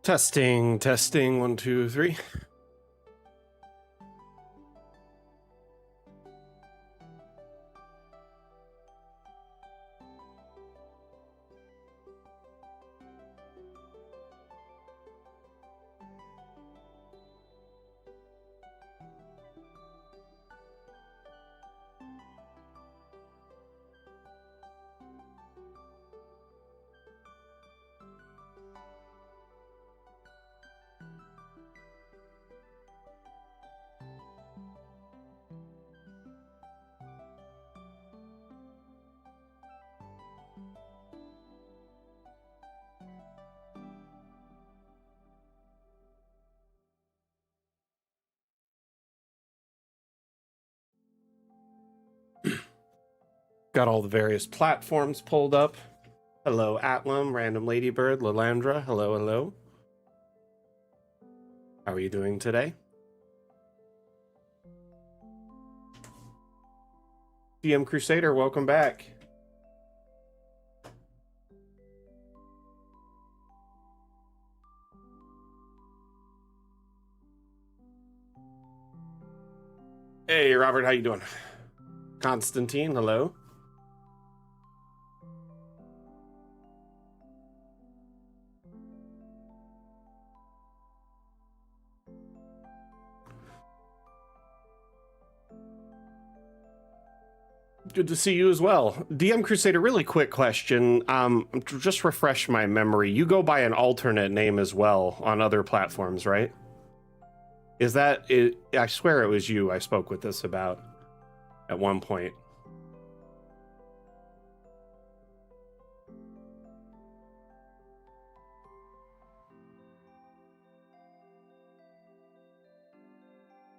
Testing, testing, 1, 2, 3. Got all the various platforms pulled up. Hello, Atlam, Random Ladybird, Lalandra. Hello, hello. How are you doing today? DM Crusader, welcome back. Hey, Robert, how you doing? Constantine, hello. Good to see you as well. DM Crusader, really quick question. Just refresh my memory. You go by an alternate name as well on other platforms, right? Is that it? I swear it was you I spoke with this about at one point.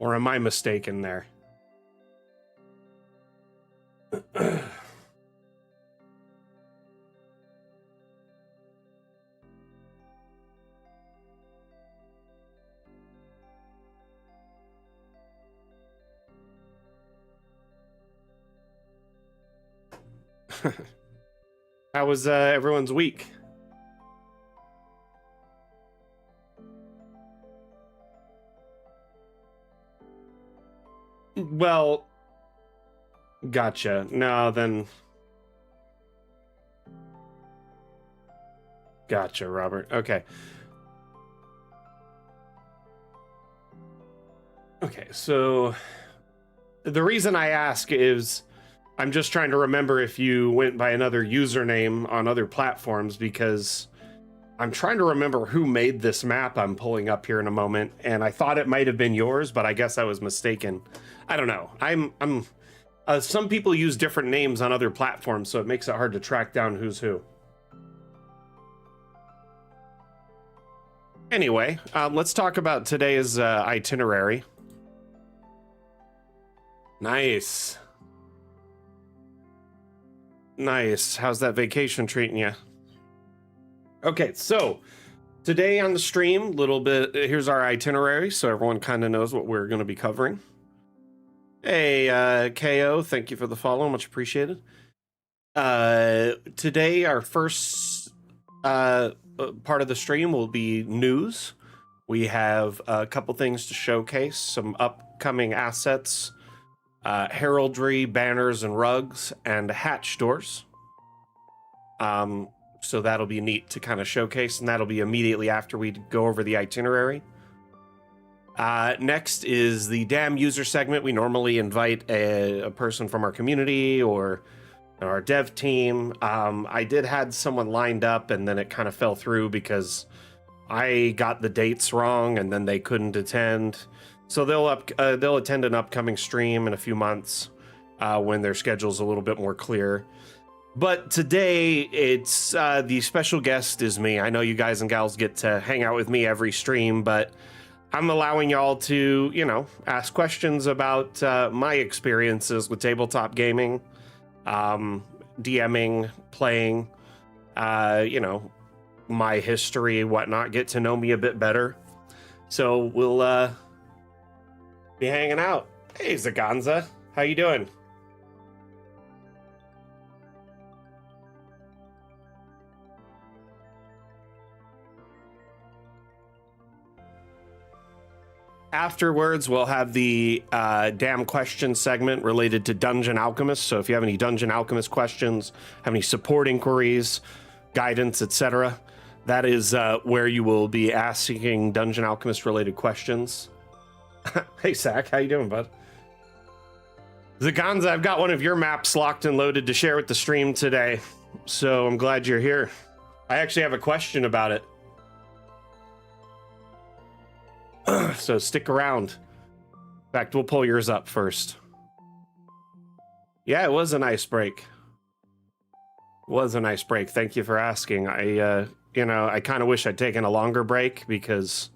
Or am I mistaken there? How was everyone's week? Well, gotcha. No, then... Gotcha, Robert. Okay. Okay, so... The reason I ask is... I'm just trying to remember if you went by another username on other platforms, because I'm trying to remember who made this map I'm pulling up here in a moment, and I thought it might have been yours, but I guess I was mistaken. I don't know. Some people use different names on other platforms, so it makes it hard to track down who's who. Anyway, let's talk about today's itinerary. Nice. Nice. How's that vacation treating you? Okay, so today on the stream, here's our itinerary, so everyone kind of knows what we're going to be covering. Hey, KO, thank you for the follow, much appreciated. Today, our first part of the stream will be news. We have a couple things to showcase, some upcoming assets, heraldry, banners, and rugs, and hatch doors. So that'll be neat to kind of showcase, and that'll be immediately after we go over the itinerary. Next is the Damn user segment. We normally invite a person from our community or our dev team. I did had someone lined up, and then it kind of fell through because I got the dates wrong, and then they couldn't attend. So they'll attend an upcoming stream in a few months when their schedule's a little bit more clear. But today, it's the special guest is me. I know you guys and gals get to hang out with me every stream, but I'm allowing y'all to, ask questions about my experiences with tabletop gaming, DMing, playing, my history, whatnot, get to know me a bit better. So we'll be hanging out. Hey, Zaganza, how you doing? Afterwards, we'll have the damn question segment related to Dungeon Alchemist. So if you have any Dungeon Alchemist questions, have any support inquiries, guidance, etc., that is where you will be asking Dungeon Alchemist related questions. Hey, Zach, how you doing, bud? Zaganza, I've got one of your maps locked and loaded to share with the stream today, so I'm glad you're here. I actually have a question about it. So stick around. In fact, we'll pull yours up first. Yeah, it was a nice break. Thank you for asking. I kind of wish I'd taken a longer break because,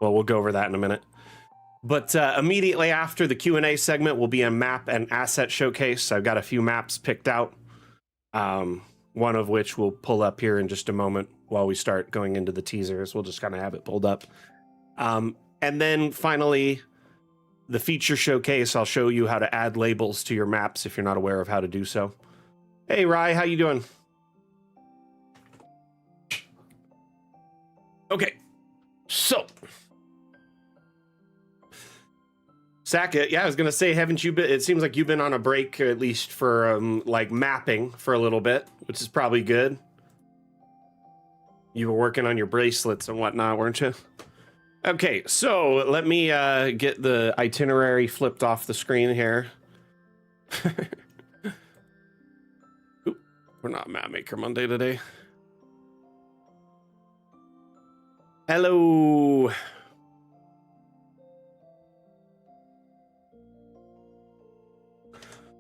well, we'll go over that in a minute. But immediately after the Q&A segment will be a map and asset showcase. I've got a few maps picked out, one of which we'll pull up here in just a moment while we start going into the teasers. We'll just kind of have it pulled up. And then finally, the feature showcase. I'll show you how to add labels to your maps if you're not aware of how to do so. Hey, Rye, how you doing? Okay, so Sackett, yeah, I was gonna say, haven't you been? It seems like you've been on a break, at least for like mapping for a little bit, which is probably good. You were working on your bracelets and whatnot, weren't you? Okay, so let me get the itinerary flipped off the screen here. Oop, we're not Mapmaker Monday today. Hello.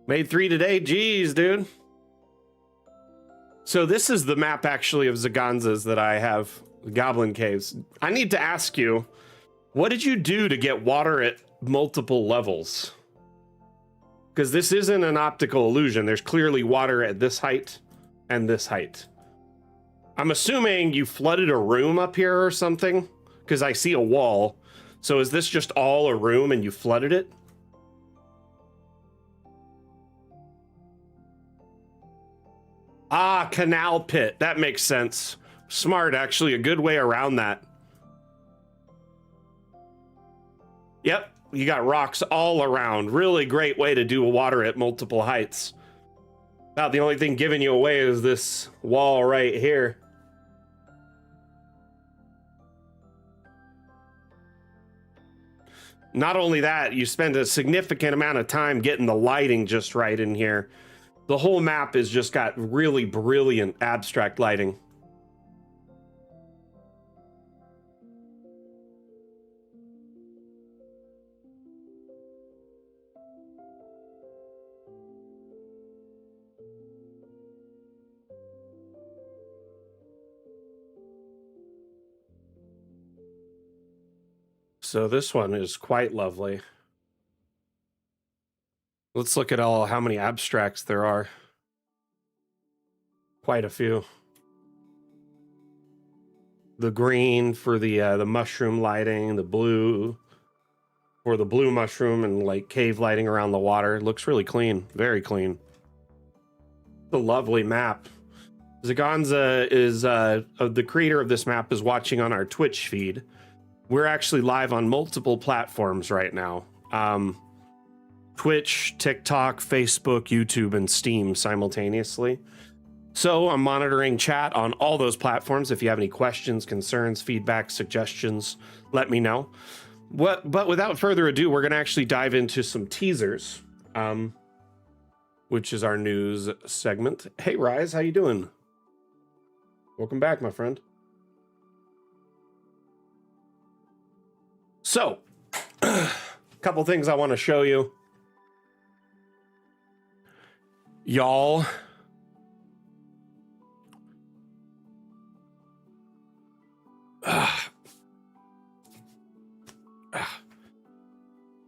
Made 3 today. Jeez, dude. So this is the map actually of Zaganza's that I have, Goblin Caves. I need to ask you, what did you do to get water at multiple levels? Because this isn't an optical illusion. There's clearly water at this height and this height. I'm assuming you flooded a room up here or something, because I see a wall. So is this just all a room and you flooded it? Ah, canal pit. That makes sense. Smart, actually. A good way around that. Yep, you got rocks all around. Really great way to do water at multiple heights. About the only thing giving you away is this wall right here. Not only that, you spend a significant amount of time getting the lighting just right in here. The whole map has just got really brilliant abstract lighting. So this one is quite lovely. Let's look at how many abstracts there are. Quite a few. The green for the mushroom lighting, the blue for the blue mushroom, and like cave lighting around the water. It looks really clean, very clean. It's a lovely map. Zaganza is the creator of this map, is watching on our Twitch feed. We're actually live on multiple platforms right now. Twitch, TikTok, Facebook, YouTube, and Steam simultaneously. So I'm monitoring chat on all those platforms. If you have any questions, concerns, feedback, suggestions, let me know. But without further ado, we're going to actually dive into some teasers, which is our news segment. Hey, Rise, how you doing? Welcome back, my friend. So, a couple things I want to show you. Y'all,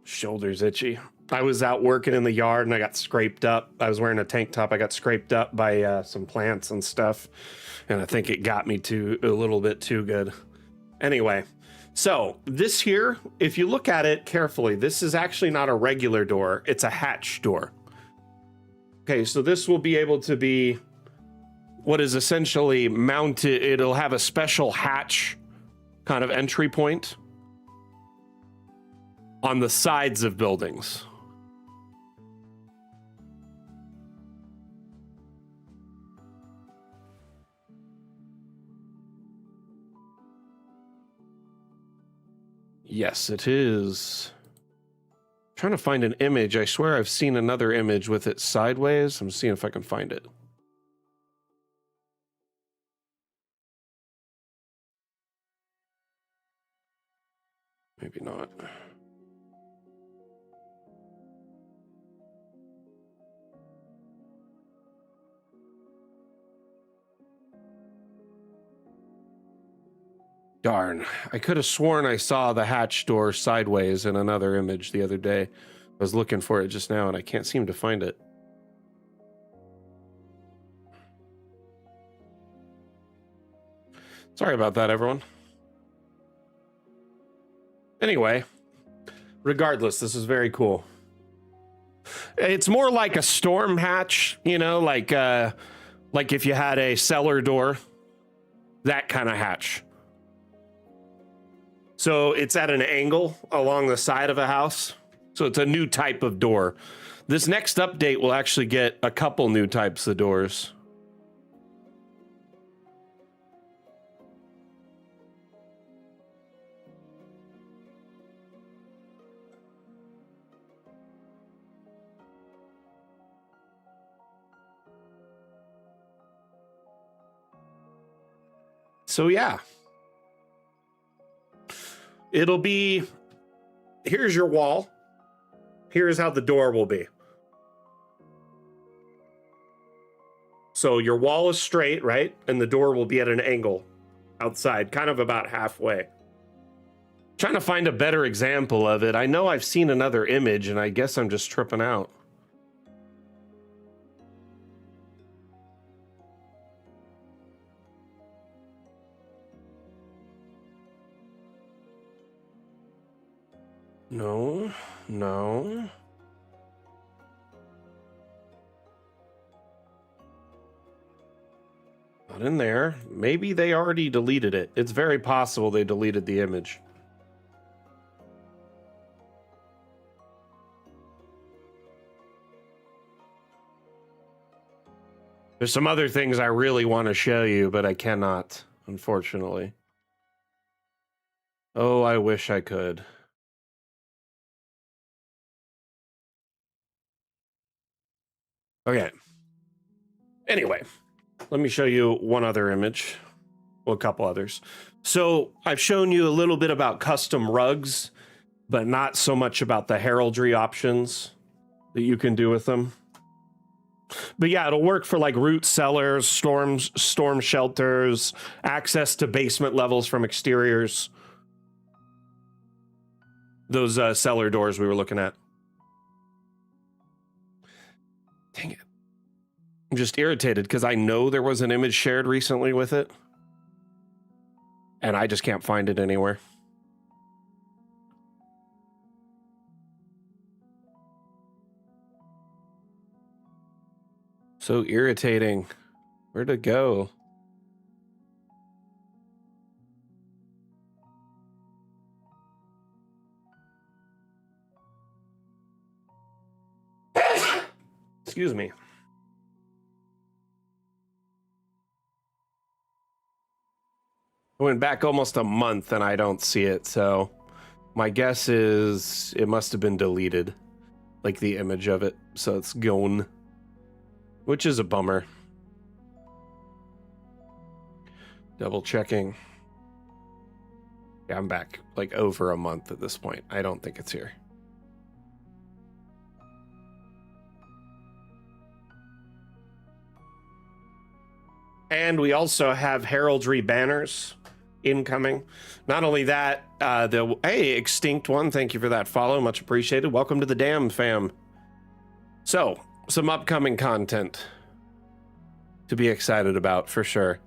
shoulders itchy. I was out working in the yard and I got scraped up. I was wearing a tank top. I got scraped up by some plants and stuff. And I think it got me a little bit too good. Anyway, so this here, if you look at it carefully, this is actually not a regular door. It's a hatch door. Okay, so this will be able to be what is essentially mounted. It'll have a special hatch kind of entry point. on the sides of buildings. Yes, it is. I'm trying to find an image. I swear I've seen another image with it sideways. I'm seeing if I can find it. Maybe not. Darn, I could have sworn I saw the hatch door sideways in another image the other day. I was looking for it just now and I can't seem to find it. Sorry about that, everyone. Anyway, regardless, this is very cool. It's more like a storm hatch, you know, like if you had a cellar door, that kind of hatch. So it's at an angle along the side of a house. So it's a new type of door. This next update will actually get a couple new types of doors. So yeah. It'll be, here's your wall. Here's how the door will be. So your wall is straight, right? And the door will be at an angle outside, kind of about halfway. Trying to find a better example of it. I know I've seen another image and I guess I'm just tripping out. No. Not in there. Maybe they already deleted it. It's very possible they deleted the image. There's some other things I really want to show you, but I cannot, unfortunately. Oh, I wish I could. Okay. Anyway, let me show you one other image. Well, a couple others. So I've shown you a little bit about custom rugs, but not so much about the heraldry options that you can do with them. But yeah, it'll work for like root cellars, storm shelters, access to basement levels from exteriors. Those cellar doors we were looking at. Dang it. I'm just irritated because I know there was an image shared recently with it. And I just can't find it anywhere. So irritating. Where'd it go? Excuse me. I went back almost a month and I don't see it, so my guess is it must have been deleted, like the image of it, so it's gone, which is a bummer. Double checking. Yeah, I'm back like over a month at this point. I don't think it's here. And we also have heraldry banners incoming. Not only that, hey, Extinct One, thank you for that follow, much appreciated. Welcome to the Damn Fam. So, some upcoming content to be excited about for sure.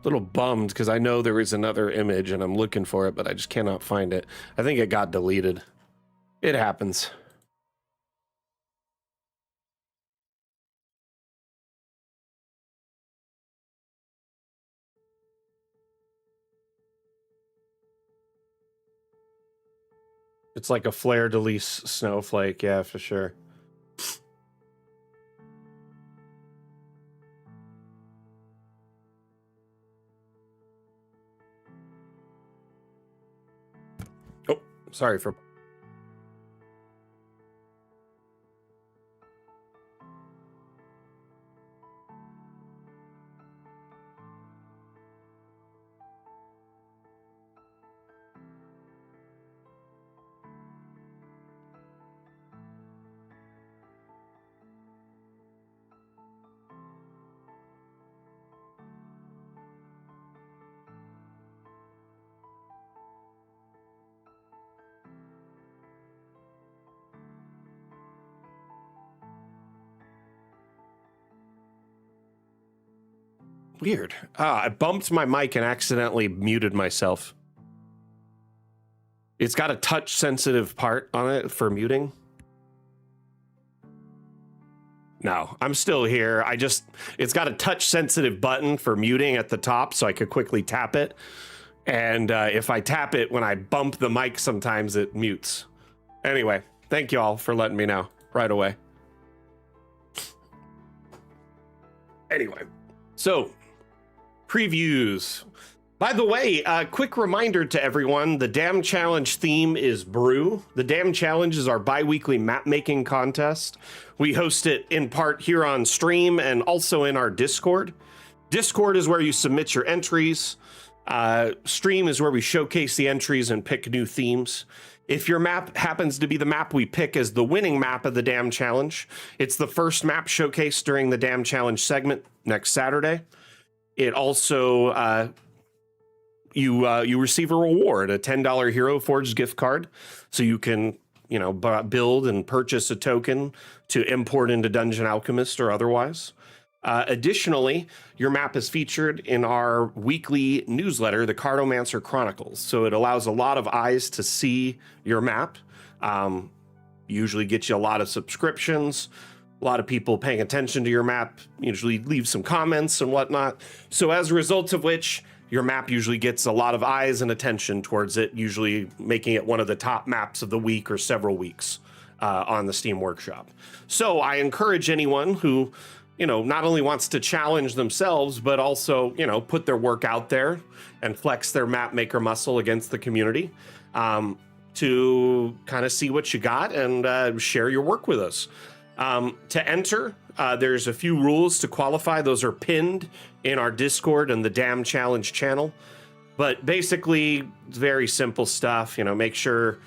Little bummed because I know there is another image and I'm looking for it, but I just cannot find it. I think it got deleted. It happens. It's like a fleur-de-lis snowflake, yeah, for sure. Oh, sorry for... Weird. I bumped my mic and accidentally muted myself. It's got a touch sensitive part on it for muting. No, I'm still here. It's got a touch sensitive button for muting at the top so I could quickly tap it. And if I tap it when I bump the mic, sometimes it mutes. Anyway, thank you all for letting me know right away. Anyway, so previews. By the way, a quick reminder to everyone, the Damn Challenge theme is Brew. The Damn Challenge is our bi-weekly map-making contest. We host it in part here on stream and also in our Discord. Discord is where you submit your entries. Stream is where we showcase the entries and pick new themes. If your map happens to be the map we pick as the winning map of the Damn Challenge, it's the first map showcased during the Damn Challenge segment next Saturday. It also... You receive a reward, a $10 Hero Forge gift card, so you can, build and purchase a token to import into Dungeon Alchemist or otherwise. Additionally, your map is featured in our weekly newsletter, the Cartomancer Chronicles. So it allows a lot of eyes to see your map. Usually gets you a lot of subscriptions. A lot of people paying attention to your map usually leave some comments and whatnot. So as a result of which, your map usually gets a lot of eyes and attention towards it, usually making it one of the top maps of the week or several weeks on the Steam Workshop. So I encourage anyone who, not only wants to challenge themselves, but also, put their work out there and flex their map maker muscle against the community to kind of see what you got and share your work with us. To enter, there's a few rules to qualify. Those are pinned in our Discord and the Damn Challenge channel. But basically, it's very simple stuff. Make sure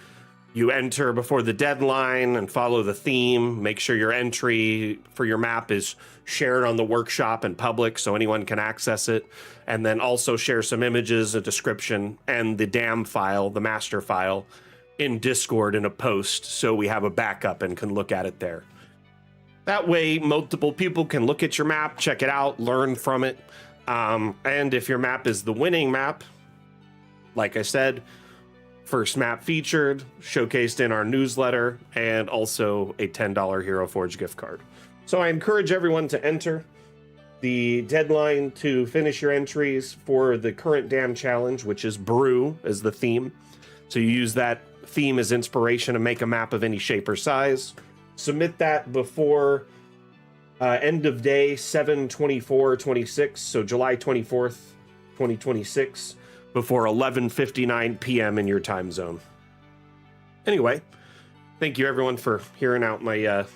you enter before the deadline and follow the theme. Make sure your entry for your map is shared on the workshop and public so anyone can access it. And then also share some images, a description, and the Damn file, the master file, in Discord in a post so we have a backup and can look at it there. That way, multiple people can look at your map, check it out, learn from it. And if your map is the winning map, like I said, first map featured, showcased in our newsletter, and also a $10 Hero Forge gift card. So I encourage everyone to enter. The deadline to finish your entries for the current Damn Challenge, which is Brew, as the theme. So you use that theme as inspiration to make a map of any shape or size. Submit that before end of day 7/24/26, so July 24th, 2026, before 11:59 p.m. in your time zone. Anyway, thank you everyone for hearing out my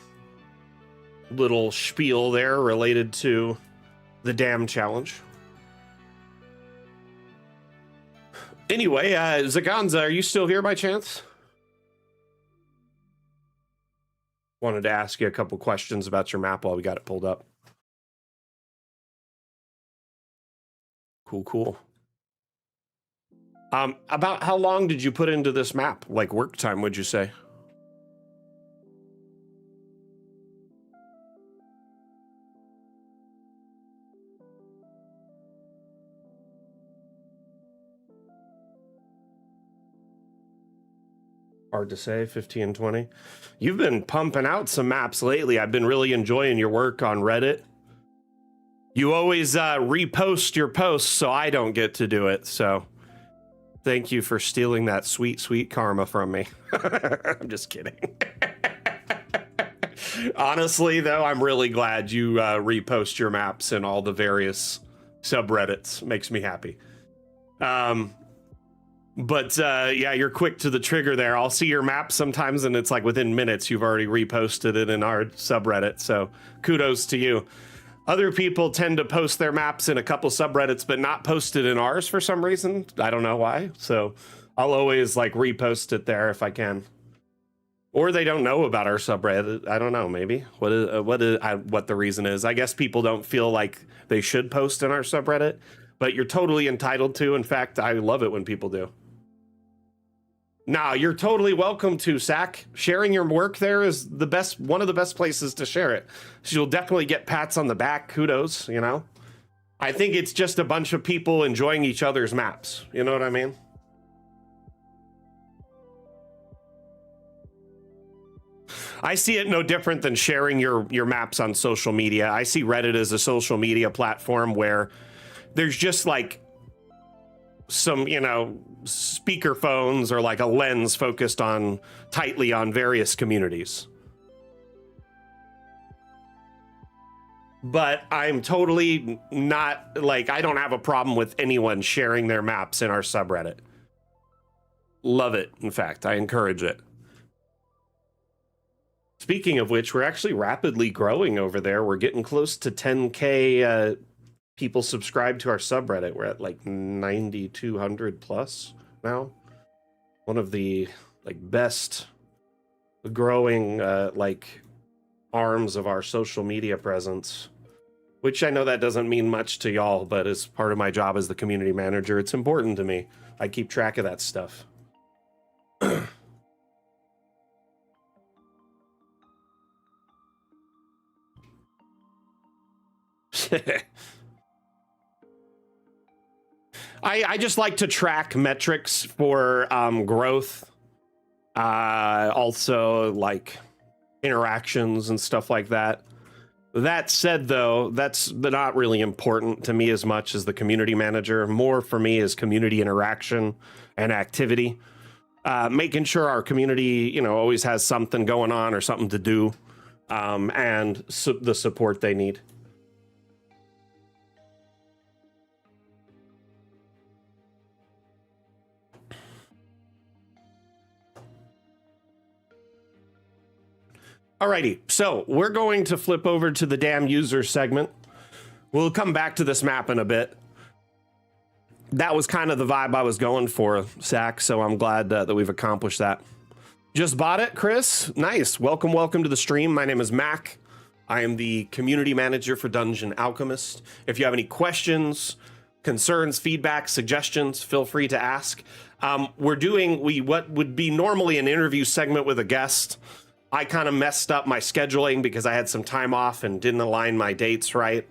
little spiel there related to the Damn Challenge. Anyway, Zaganza, are you still here by chance? Wanted to ask you a couple questions about your map while we got it pulled up. Cool. About how long did you put into this map? Like work time, would you say? Hard to say, 15, 20. You've been pumping out some maps lately. I've been really enjoying your work on Reddit. You always repost your posts, so I don't get to do it. So Thank you for stealing that sweet, sweet karma from me. I'm just kidding. Honestly, though, I'm really glad you repost your maps in all the various subreddits. Makes me happy. But yeah, you're quick to the trigger there. I'll see your map sometimes, and it's like within minutes you've already reposted it in our subreddit. So kudos to you. Other people tend to post their maps in a couple subreddits, but not post it in ours for some reason. I don't know why. So I'll always like repost it there if I can. Or they don't know about our subreddit. I don't know. Maybe what the reason is. I guess people don't feel like they should post in our subreddit, but you're totally entitled to. In fact, I love it when people do. Nah, you're totally welcome to, Sack. Sharing your work there is the best, one of the best places to share it. So you'll definitely get pats on the back, kudos, you know? I think it's just a bunch of people enjoying each other's maps. You know what I mean? I see it no different than sharing your maps on social media. I see Reddit as a social media platform where there's just like some, you know, speaker phones or like a lens focused on tightly on various communities. But I'm totally not like, I don't have a problem with anyone sharing their maps in our subreddit. Love it. In fact, I encourage it. Speaking of which, we're actually rapidly growing over there. We're getting close to 10K people subscribed to our subreddit. We're at like 9,200 plus now. One of the like best growing like arms of our social media presence, which I know that doesn't mean much to y'all, but as part of my job as the community manager, it's important to me. I keep track of that stuff. I just like to track metrics for growth, also like interactions and stuff like that. That said, though, that's not really important to me as much as the community manager. More for me is community interaction and activity, making sure our community, you know, always has something going on or something to do, and the support they need. Alrighty, so we're going to flip over to the damn user segment. We'll come back to this map in a bit. That was kind of the vibe I was going for, Zach, so I'm glad that we've accomplished that. Just bought it, Chris? Nice. Welcome, welcome to the stream. My name is Mac. I am the community manager for Dungeon Alchemist. If you have any questions, concerns, feedback, suggestions, feel free to ask. We're doing what would be normally an interview segment with a guest. I kind of messed up my scheduling because I had some time off and didn't align my dates right.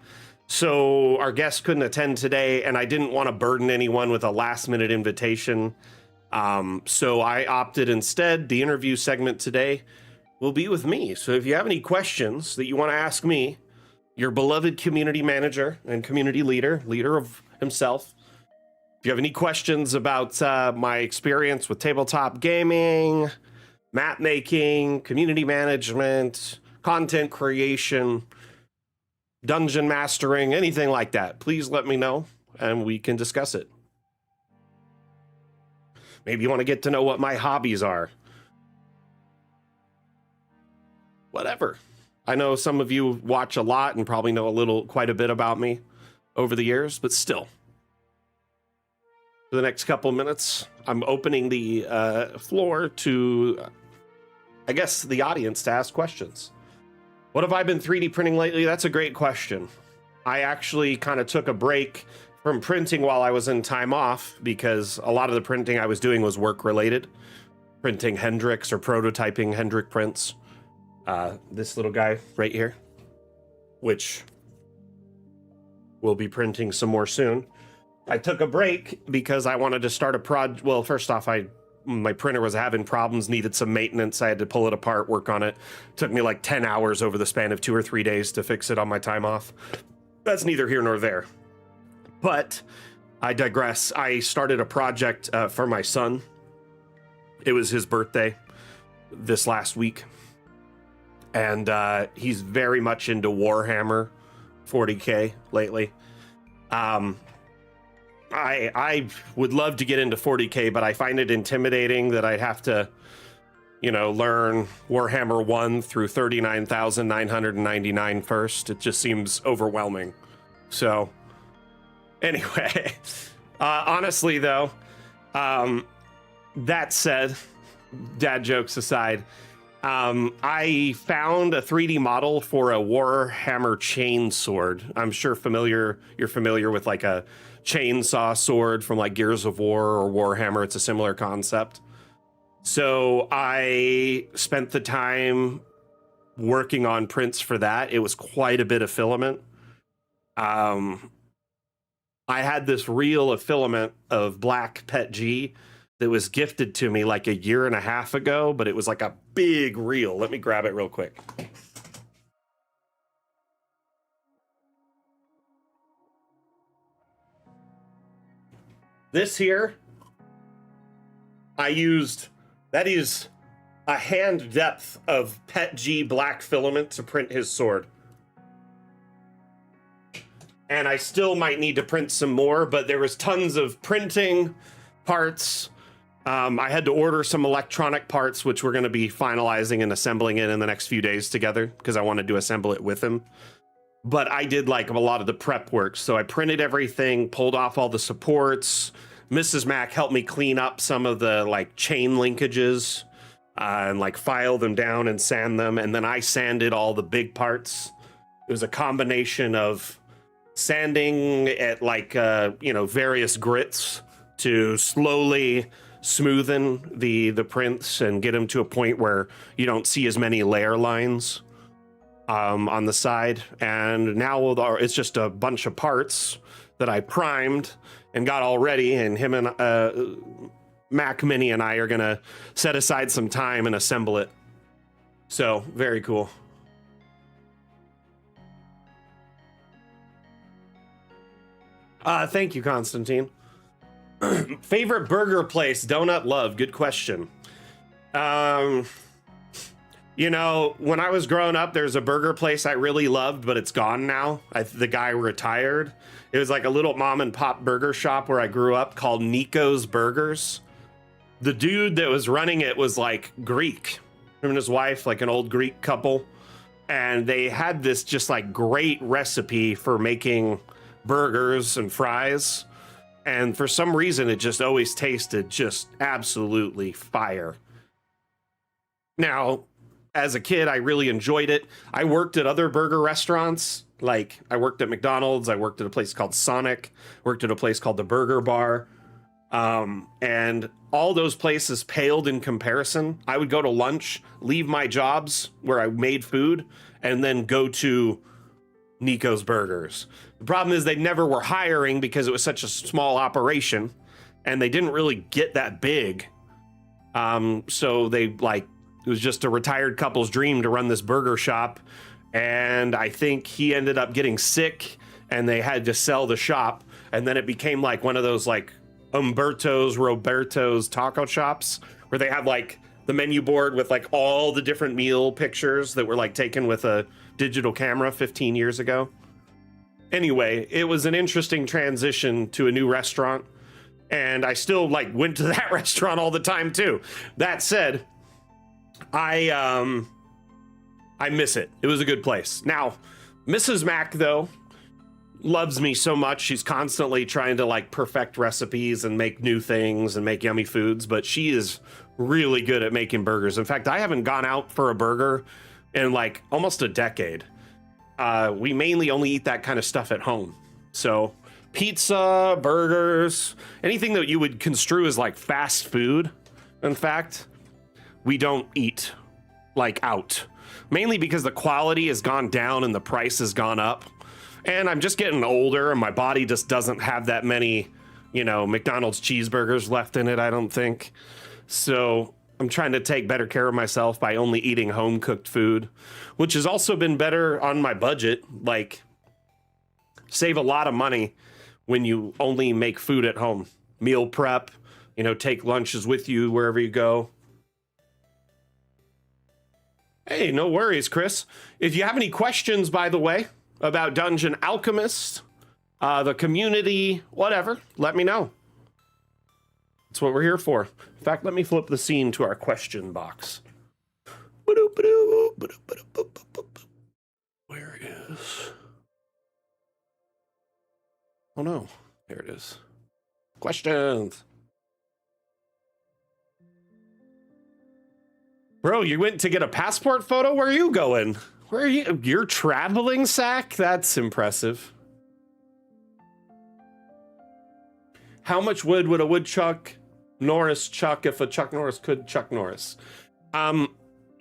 So our guest couldn't attend today, and I didn't want to burden anyone with a last minute invitation. So I opted instead, the interview segment today will be with me. So if you have any questions that you want to ask me, your beloved community manager and community leader of himself, if you have any questions about my experience with tabletop gaming, map making, community management, content creation, dungeon mastering, anything like that, please let me know and we can discuss it. Maybe you want to get to know what my hobbies are. Whatever. I know some of you watch a lot and probably know quite a bit about me over the years, but still. For the next couple minutes, I'm opening the floor to, I guess, the audience to ask questions. What have I been 3D printing lately? That's a great question. I actually kind of took a break from printing while I was in time off because a lot of the printing I was doing was work related. Printing Hendrix or prototyping Hendrix prints. This little guy right here, which we'll be printing some more soon. I took a break because I wanted to start a project. Well, first off, my printer was having problems, needed some maintenance. I had to pull it apart, work on it. Took me like 10 hours over the span of 2 or 3 days to fix it on my time off. That's neither here nor there. But I digress. I started a project for my son. It was his birthday this last week, and he's very much into Warhammer 40K lately. I would love to get into 40K, but I find it intimidating that I'd have to, learn Warhammer 1 through 39,999 first. It just seems overwhelming. So, anyway, honestly, though, that said, dad jokes aside, I found a 3D model for a Warhammer chain sword. I'm sure you're familiar with like a chainsaw sword from like Gears of War or Warhammer. It's a similar concept. So I spent the time working on prints for that. It was quite a bit of filament. I had this reel of filament of black PET G that was gifted to me like a year and a half ago, but it was like a big reel. Let me grab it real quick. This here, that is a hand depth of PET G black filament to print his sword. And I still might need to print some more, but there was tons of printing parts. I had to order some electronic parts, which we're going to be finalizing and assembling it in the next few days together because I wanted to assemble it with him. But I did like a lot of the prep work. So I printed everything, pulled off all the supports. Mrs. Mac helped me clean up some of the like chain linkages and like file them down and sand them. And then I sanded all the big parts. It was a combination of sanding at like, various grits to slowly smoothen the prints and get them to a point where you don't see as many layer lines on the side. And now it's just a bunch of parts that I primed and got all ready, and him and Mac Mini and I are gonna set aside some time and assemble it. So very cool. Thank you, Constantine. Favorite burger place, Donut Love? Good question. When I was growing up, there's a burger place I really loved, but it's gone now. The guy retired. It was like a little mom and pop burger shop where I grew up called Nico's Burgers. The dude that was running it was like Greek. Him and his wife, like an old Greek couple. And they had this just like great recipe for making burgers and fries. And for some reason, it just always tasted just absolutely fire. Now, as a kid, I really enjoyed it. I worked at other burger restaurants. Like, I worked at McDonald's. I worked at a place called Sonic. Worked at a place called the Burger Bar. And all those places paled in comparison. I would go to lunch, leave my jobs where I made food, and then go to Nico's Burgers. The problem is they never were hiring because it was such a small operation, and they didn't really get that big. So it was just a retired couple's dream to run this burger shop. And I think he ended up getting sick and they had to sell the shop. And then it became like one of those like Roberto's taco shops where they have like the menu board with like all the different meal pictures that were like taken with a digital camera 15 years ago. Anyway, it was an interesting transition to a new restaurant. And I still like went to that restaurant all the time too. That said, I miss it. It was a good place. Now, Mrs. Mac, though, loves me so much. She's constantly trying to like perfect recipes and make new things and make yummy foods, but she is really good at making burgers. In fact, I haven't gone out for a burger in like almost a decade. We mainly only eat that kind of stuff at home. So pizza, burgers, anything that you would construe as like fast food, in fact, we don't eat like out. Mainly because the quality has gone down and the price has gone up. And I'm just getting older and my body just doesn't have that many, McDonald's cheeseburgers left in it, I don't think. So I'm trying to take better care of myself by only eating home cooked food, which has also been better on my budget. Like, save a lot of money when you only make food at home. Meal prep, take lunches with you wherever you go. Hey, no worries, Chris. If you have any questions, by the way, about Dungeon Alchemist, the community, whatever, let me know. That's what we're here for. In fact, let me flip the scene to our question box. Where is... Oh no, there it is. Questions. Bro, you went to get a passport photo? Where are you going? Where are you? You're traveling, Sack? That's impressive. How much wood would a woodchuck Norris chuck if a Chuck Norris could Chuck Norris?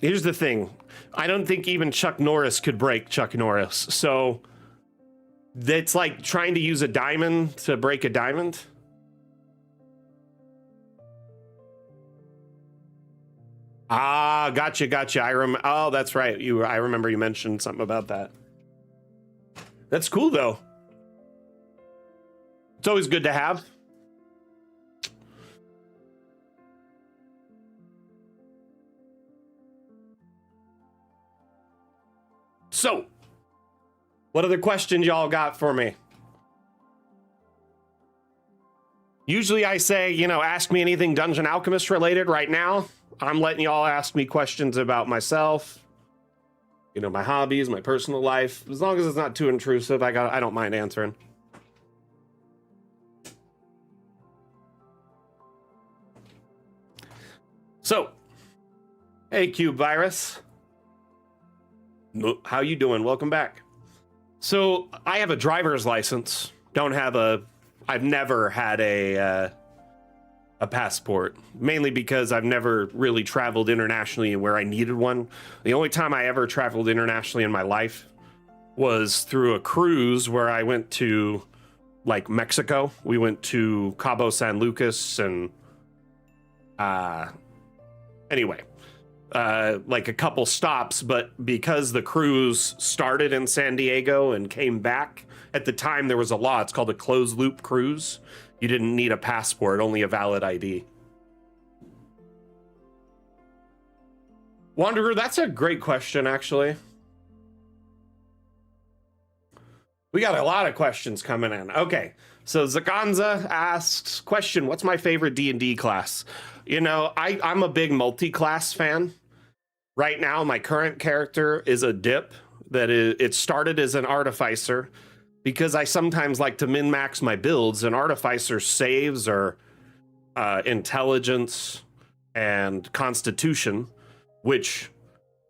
Here's the thing. I don't think even Chuck Norris could break Chuck Norris. So that's like trying to use a diamond to break a diamond. Ah, gotcha. Oh, that's right. I remember you mentioned something about that. That's cool, though. It's always good to have. So, what other questions y'all got for me? Usually I say, ask me anything Dungeon Alchemist related. Right now, I'm letting y'all ask me questions about myself, my hobbies, my personal life. As long as it's not too intrusive, I don't mind answering. So, hey, Cube Virus. How you doing? Welcome back. So, I have a driver's license. I've never had a passport, mainly because I've never really traveled internationally where I needed one. The only time I ever traveled internationally in my life was through a cruise where I went to like Mexico. We went to Cabo San Lucas and anyway, like a couple stops, but because the cruise started in San Diego and came back, at the time there was a law, it's called a closed loop cruise. You didn't need a passport, only a valid ID. Wanderer, that's a great question, actually. We got a lot of questions coming in. Okay, so Zaganza asks, question, what's my favorite D&D class? I'm a big multi-class fan. Right now, my current character is a dip. It started as an artificer, because I sometimes like to min-max my builds, and artificer saves are intelligence and constitution, which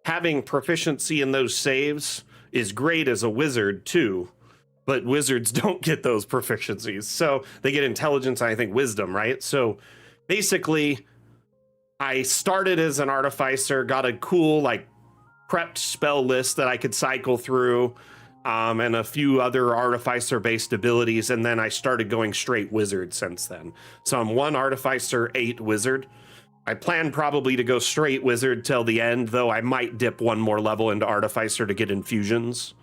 having proficiency in those saves is great as a wizard too, but wizards don't get those proficiencies. So they get intelligence and I think wisdom, right? So basically, I started as an artificer, got a cool prepped spell list that I could cycle through, and a few other artificer-based abilities, and then I started going straight wizard since then. So I'm 1 artificer, 8 wizard. I plan probably to go straight wizard till the end, though I might dip 1 more level into artificer to get infusions,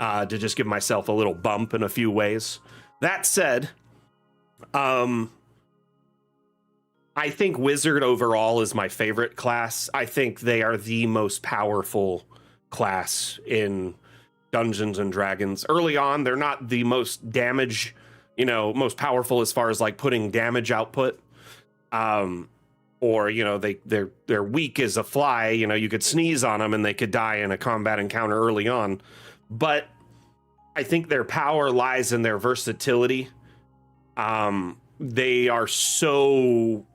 to just give myself a little bump in a few ways. That said, I think wizard overall is my favorite class. I think they are the most powerful class in Dungeons and Dragons. Early on, they're not the most damage, most powerful as far as putting damage output. Or they're weak as a fly. You could sneeze on them and they could die in a combat encounter early on. But I think their power lies in their versatility. They are so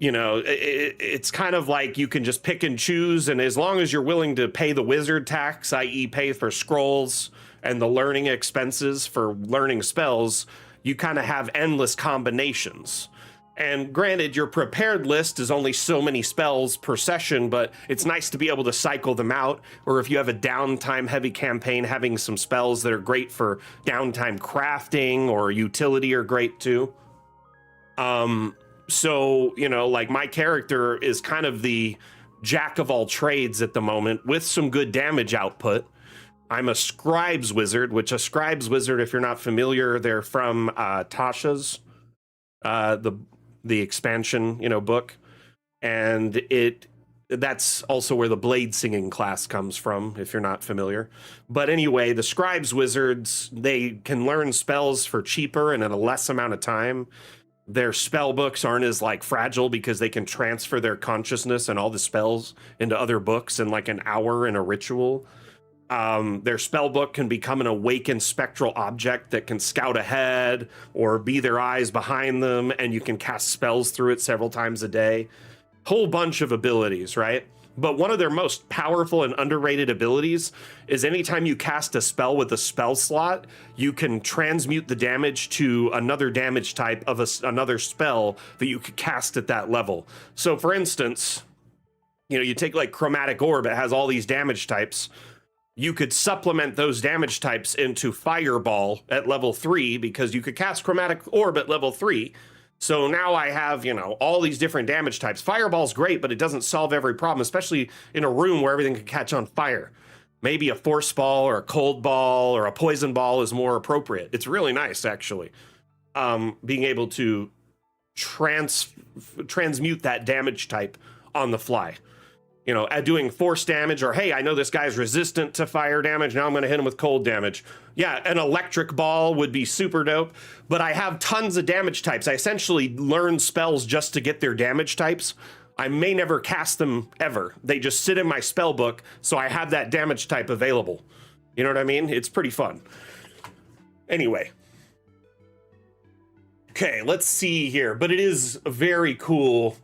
it's kind of like you can just pick and choose, and as long as you're willing to pay the wizard tax, i.e. pay for scrolls and the learning expenses for learning spells, you kind of have endless combinations. And granted, your prepared list is only so many spells per session, but it's nice to be able to cycle them out. Or if you have a downtime heavy campaign, having some spells that are great for downtime crafting or utility are great too. So, my character is kind of the jack of all trades at the moment with some good damage output. I'm a Scribes Wizard, which a Scribes Wizard, if you're not familiar, they're from Tasha's, the expansion, book. And that's also where the blade singing class comes from, if you're not familiar. But anyway, the Scribes Wizards, they can learn spells for cheaper and in a less amount of time. Their spell books aren't as like fragile because they can transfer their consciousness and all the spells into other books in like an hour in a ritual. Their spell book can become an awakened spectral object that can scout ahead or be their eyes behind them, and you can cast spells through it several times a day. Whole bunch of abilities, right? But one of their most powerful and underrated abilities is anytime you cast a spell with a spell slot, you can transmute the damage to another damage type of another spell that you could cast at that level. So for instance, you take like Chromatic Orb, it has all these damage types. You could supplement those damage types into Fireball at level 3 because you could cast Chromatic Orb at level 3. So now I have, all these different damage types. Fireball's great, but it doesn't solve every problem, especially in a room where everything can catch on fire. Maybe a Force Ball or a Cold Ball or a Poison Ball is more appropriate. It's really nice, actually, being able to transmute that damage type on the fly. Doing force damage, or hey, I know this guy's resistant to fire damage, now I'm going to hit him with cold damage. Yeah, an electric ball would be super dope, but I have tons of damage types. I essentially learn spells just to get their damage types. I may never cast them ever. They just sit in my spell book, so I have that damage type available. You know what I mean? It's pretty fun. Anyway. Okay, let's see here, but it is a very cool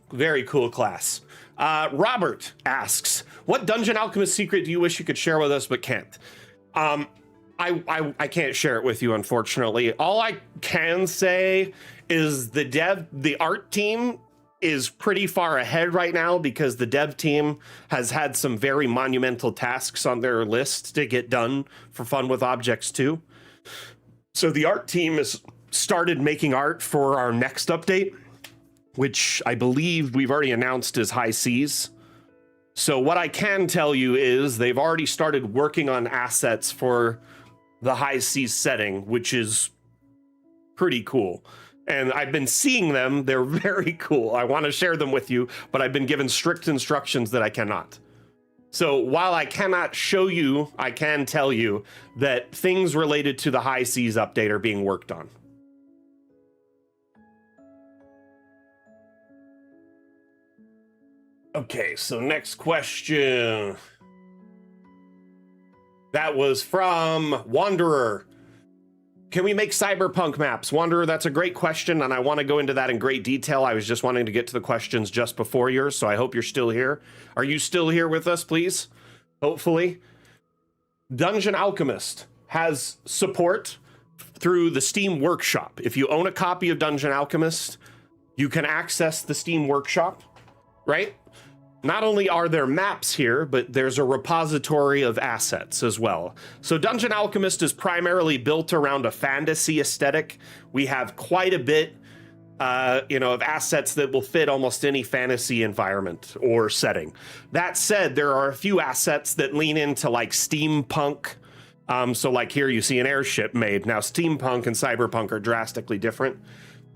class. Robert asks, what Dungeon Alchemist secret do you wish you could share with us but can't? I can't share it with you, unfortunately. All I can say is the art team is pretty far ahead right now because the dev team has had some very monumental tasks on their list to get done for Fun with Objects 2. So the art team has started making art for our next update, which I believe we've already announced is High Seas. So what I can tell you is they've already started working on assets for the High Seas setting, which is pretty cool. And I've been seeing them. They're very cool. I want to share them with you, but I've been given strict instructions that I cannot. So while I cannot show you, I can tell you that things related to the High Seas update are being worked on. Okay, so next question. That was from Wanderer. Can we make cyberpunk maps? Wanderer, that's a great question, and I want to go into that in great detail. I was just wanting to get to the questions just before yours, so I hope you're still here. Are you still here with us, please? Hopefully. Dungeon Alchemist has support through the Steam Workshop. If you own a copy of Dungeon Alchemist, you can access the Steam Workshop, right? Not only are there maps here, but there's a repository of assets as well. So Dungeon Alchemist is primarily built around a fantasy aesthetic. We have quite a bit, of assets that will fit almost any fantasy environment or setting. That said, there are a few assets that lean into like steampunk. So like here you see an airship made. Now steampunk and cyberpunk are drastically different.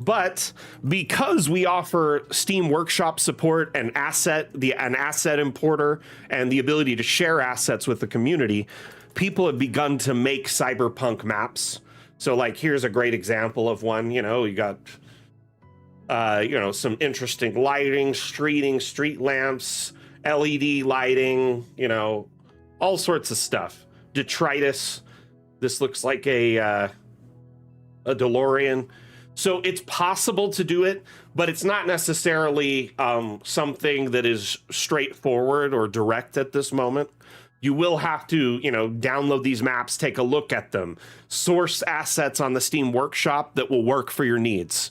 But because we offer Steam Workshop support and an asset importer and the ability to share assets with the community, people have begun to make cyberpunk maps. So like here's a great example of one. You got some interesting lighting, street lamps, LED lighting, all sorts of stuff. Detritus. This looks like a DeLorean. So it's possible to do it, but it's not necessarily something that is straightforward or direct at this moment. You will have to, download these maps, take a look at them, source assets on the Steam Workshop that will work for your needs.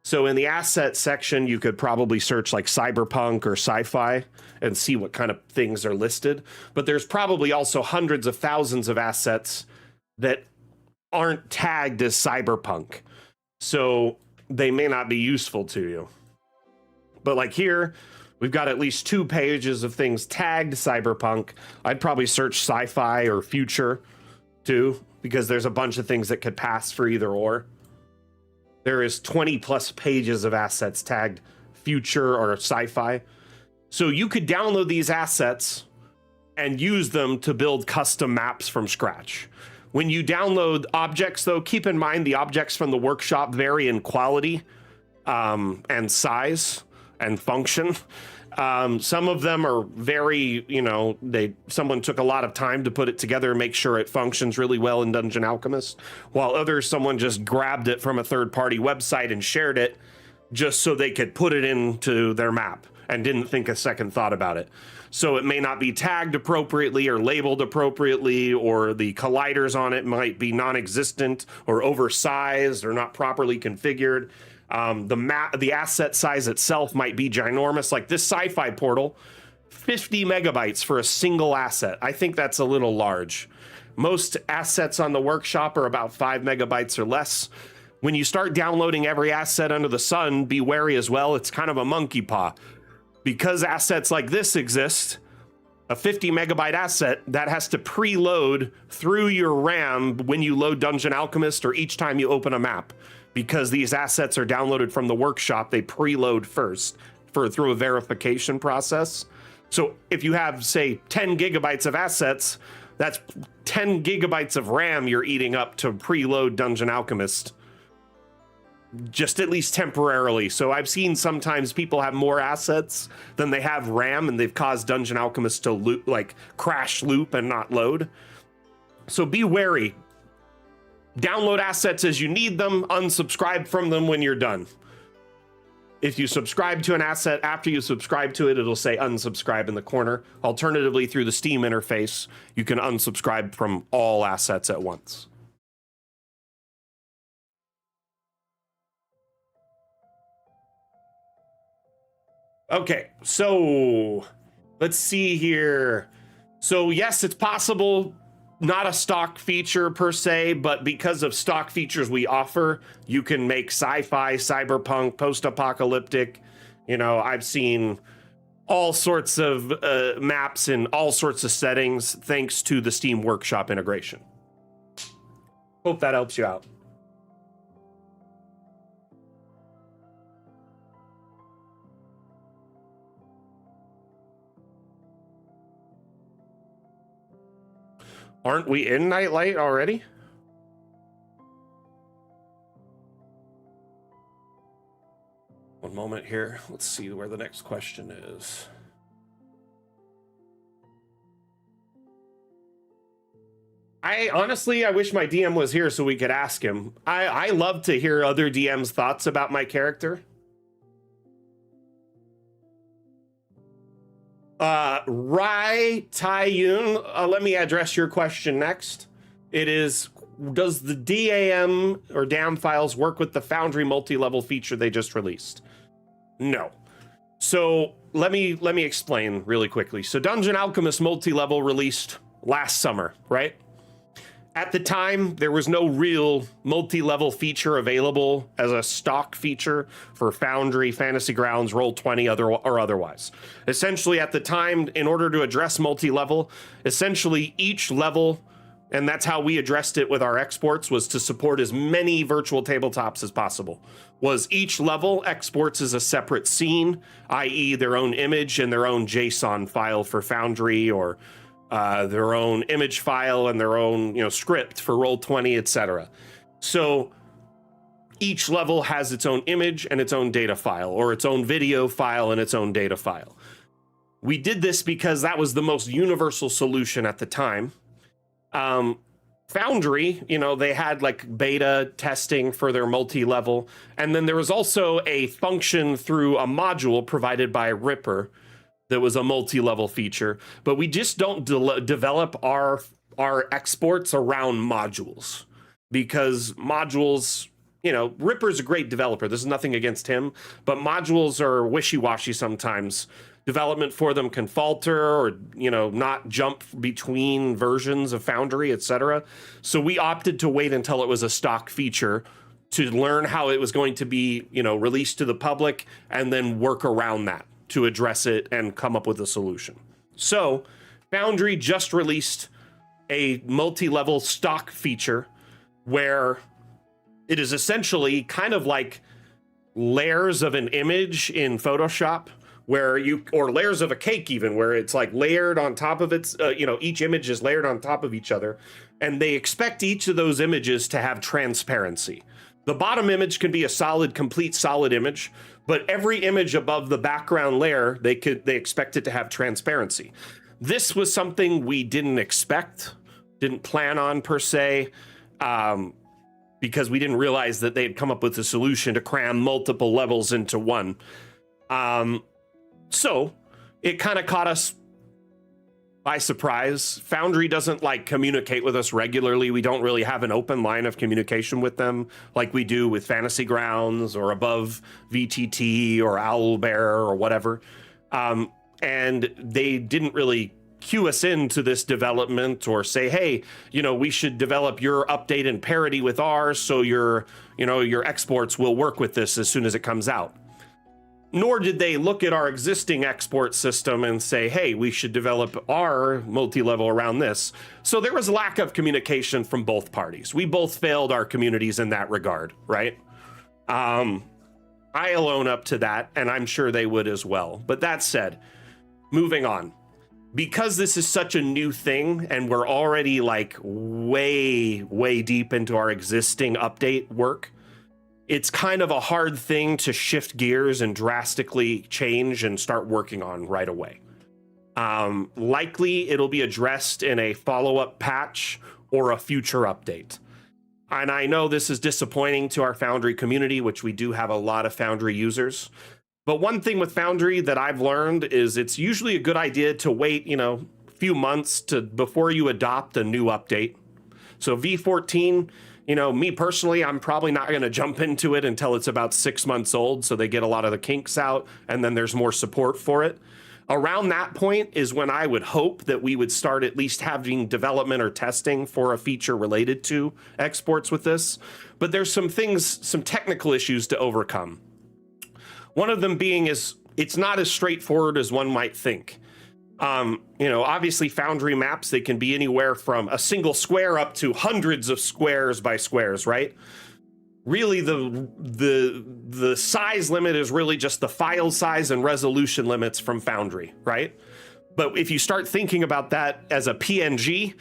So in the asset section, you could probably search like cyberpunk or sci-fi and see what kind of things are listed. But there's probably also hundreds of thousands of assets that aren't tagged as cyberpunk. So they may not be useful to you. But like here, We've got at least 2 pages of things tagged cyberpunk. I'd probably search sci-fi or future too, because there's a bunch of things that could pass for either or. There is 20 plus pages of assets tagged future or sci-fi. So you could download these assets and use them to build custom maps from scratch. When you download objects, though, keep in mind the objects from the workshop vary in quality and size and function. Some of them are very, someone took a lot of time to put it together and make sure it functions really well in Dungeon Alchemist, while others, someone just grabbed it from a third-party website and shared it just so they could put it into their map and didn't think a second thought about it. So it may not be tagged appropriately or labeled appropriately, or the colliders on it might be non-existent or oversized or not properly configured. The asset size itself might be ginormous, like this sci-fi portal, 50 megabytes for a single asset. I think that's a little large. Most assets on the workshop are about 5 megabytes or less. When you start downloading every asset under the sun, be wary as well. It's kind of a monkey paw. Because assets like this exist, a 50 megabyte asset that has to preload through your RAM when you load Dungeon Alchemist or each time you open a map. Because these assets are downloaded from the workshop, they preload first through a verification process. So if you have, say, 10 gigabytes of assets, that's 10 gigabytes of RAM you're eating up to preload Dungeon Alchemist, just at least temporarily. So I've seen sometimes people have more assets than they have RAM, and they've caused Dungeon Alchemist to loop, like crash loop and not load. So be wary. Download assets as you need them, unsubscribe from them when you're done. If you subscribe to an asset, after you subscribe to it, it'll say unsubscribe in the corner. Alternatively, through the Steam interface, you can unsubscribe from all assets at once. Okay, so let's see here. So yes, it's possible, not a stock feature per se, but because of stock features we offer, you can make sci-fi, cyberpunk, post-apocalyptic. I've seen all sorts of maps in all sorts of settings thanks to the Steam Workshop integration. Hope that helps you out. Aren't we in Nightlight already? One moment here. Let's see where the next question is. I wish my DM was here so we could ask him. I love to hear other DMs' thoughts about my character. Rai Taiyun, let me address your question next. It is, does the DAM or DAM files work with the Foundry multi-level feature they just released? No. So let me explain really quickly. So Dungeon Alchemist multi-level released last summer, right? At the time, there was no real multi-level feature available as a stock feature for Foundry, Fantasy Grounds, Roll20, or otherwise. Essentially, at the time, in order to address multi-level, essentially each level, and that's how we addressed it with our exports, was to support as many virtual tabletops as possible. Was each level exports as a separate scene, i.e. their own image and their own JSON file for Foundry, or their own image file and their own script for Roll20, etc. So each level has its own image and its own data file, or its own video file and its own data file. We did this because that was the most universal solution at the time. Foundry, they had like beta testing for their multi-level, and then there was also a function through a module provided by Ripper that was a multi-level feature, but we just don't develop our exports around modules, because modules, Ripper's a great developer. This is nothing against him, but modules are wishy-washy sometimes. Development for them can falter, or not jump between versions of Foundry, etc. So we opted to wait until it was a stock feature to learn how it was going to be, released to the public, and then work around that. to address it and come up with a solution. So Foundry just released a multi-level stock feature where it is essentially kind of like layers of an image in Photoshop, where or layers of a cake even, where it's like layered on top of its, each image is layered on top of each other. And they expect each of those images to have transparency. The bottom image can be a complete solid image, but every image above the background layer, they expect it to have transparency. This was something we didn't expect, didn't plan on per se, because we didn't realize that they'd come up with a solution to cram multiple levels into one. So it kind of caught us by surprise. Foundry doesn't communicate with us regularly. We don't really have an open line of communication with them like we do with Fantasy Grounds or Above VTT or Owlbear or whatever. And they didn't really cue us into this development or say, hey, we should develop your update in parity with ours, so your exports will work with this as soon as it comes out. Nor did they look at our existing export system and say, hey, we should develop our multi-level around this. So there was a lack of communication from both parties. We both failed our communities in that regard, right? I'll own up to that, and I'm sure they would as well. But that said, moving on. Because this is such a new thing, and we're already way, way deep into our existing update work, it's kind of a hard thing to shift gears and drastically change and start working on right away. Likely it'll be addressed in a follow-up patch or a future update. And I know this is disappointing to our Foundry community, which we do have a lot of Foundry users. But one thing with Foundry that I've learned is it's usually a good idea to wait, a few months before you adopt a new update. So V14, me personally, I'm probably not going to jump into it until it's about 6 months old, so they get a lot of the kinks out, and then there's more support for it. Around that point is when I would hope that we would start at least having development or testing for a feature related to exports with this. But there's some technical issues to overcome. One of them being is it's not as straightforward as one might think. Obviously Foundry maps, they can be anywhere from a single square up to hundreds of squares by squares, right? Really, the size limit is really just the file size and resolution limits from Foundry, right? But if you start thinking about that as a PNG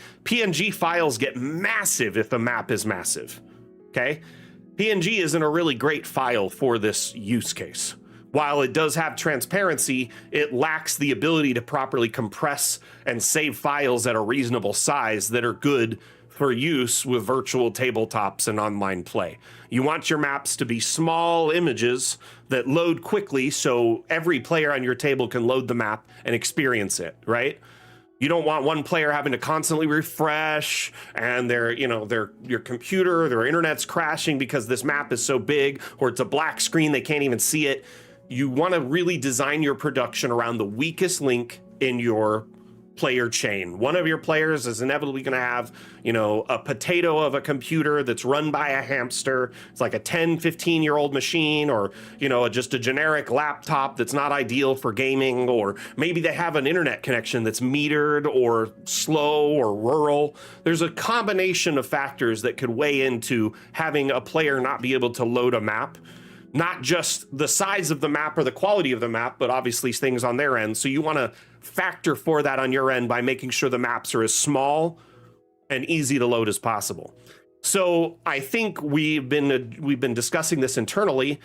files get massive if a map is massive, okay? PNG isn't a really great file for this use case. While it does have transparency, it lacks the ability to properly compress and save files at a reasonable size that are good for use with virtual tabletops and online play. You want your maps to be small images that load quickly so every player on your table can load the map and experience it, right? You don't want one player having to constantly refresh and your computer, their internet's crashing because this map is so big, or it's a black screen, they can't even see it. You want to really design your production around the weakest link in your player chain. One of your players is inevitably going to have, a potato of a computer that's run by a hamster. It's like a 10, 15-year-old machine, or, just a generic laptop that's not ideal for gaming, or maybe they have an internet connection that's metered or slow or rural. There's a combination of factors that could weigh into having a player not be able to load a map. Not just the size of the map or the quality of the map, but obviously things on their end. So you want to factor for that on your end by making sure the maps are as small and easy to load as possible. So I think we've been discussing this internally.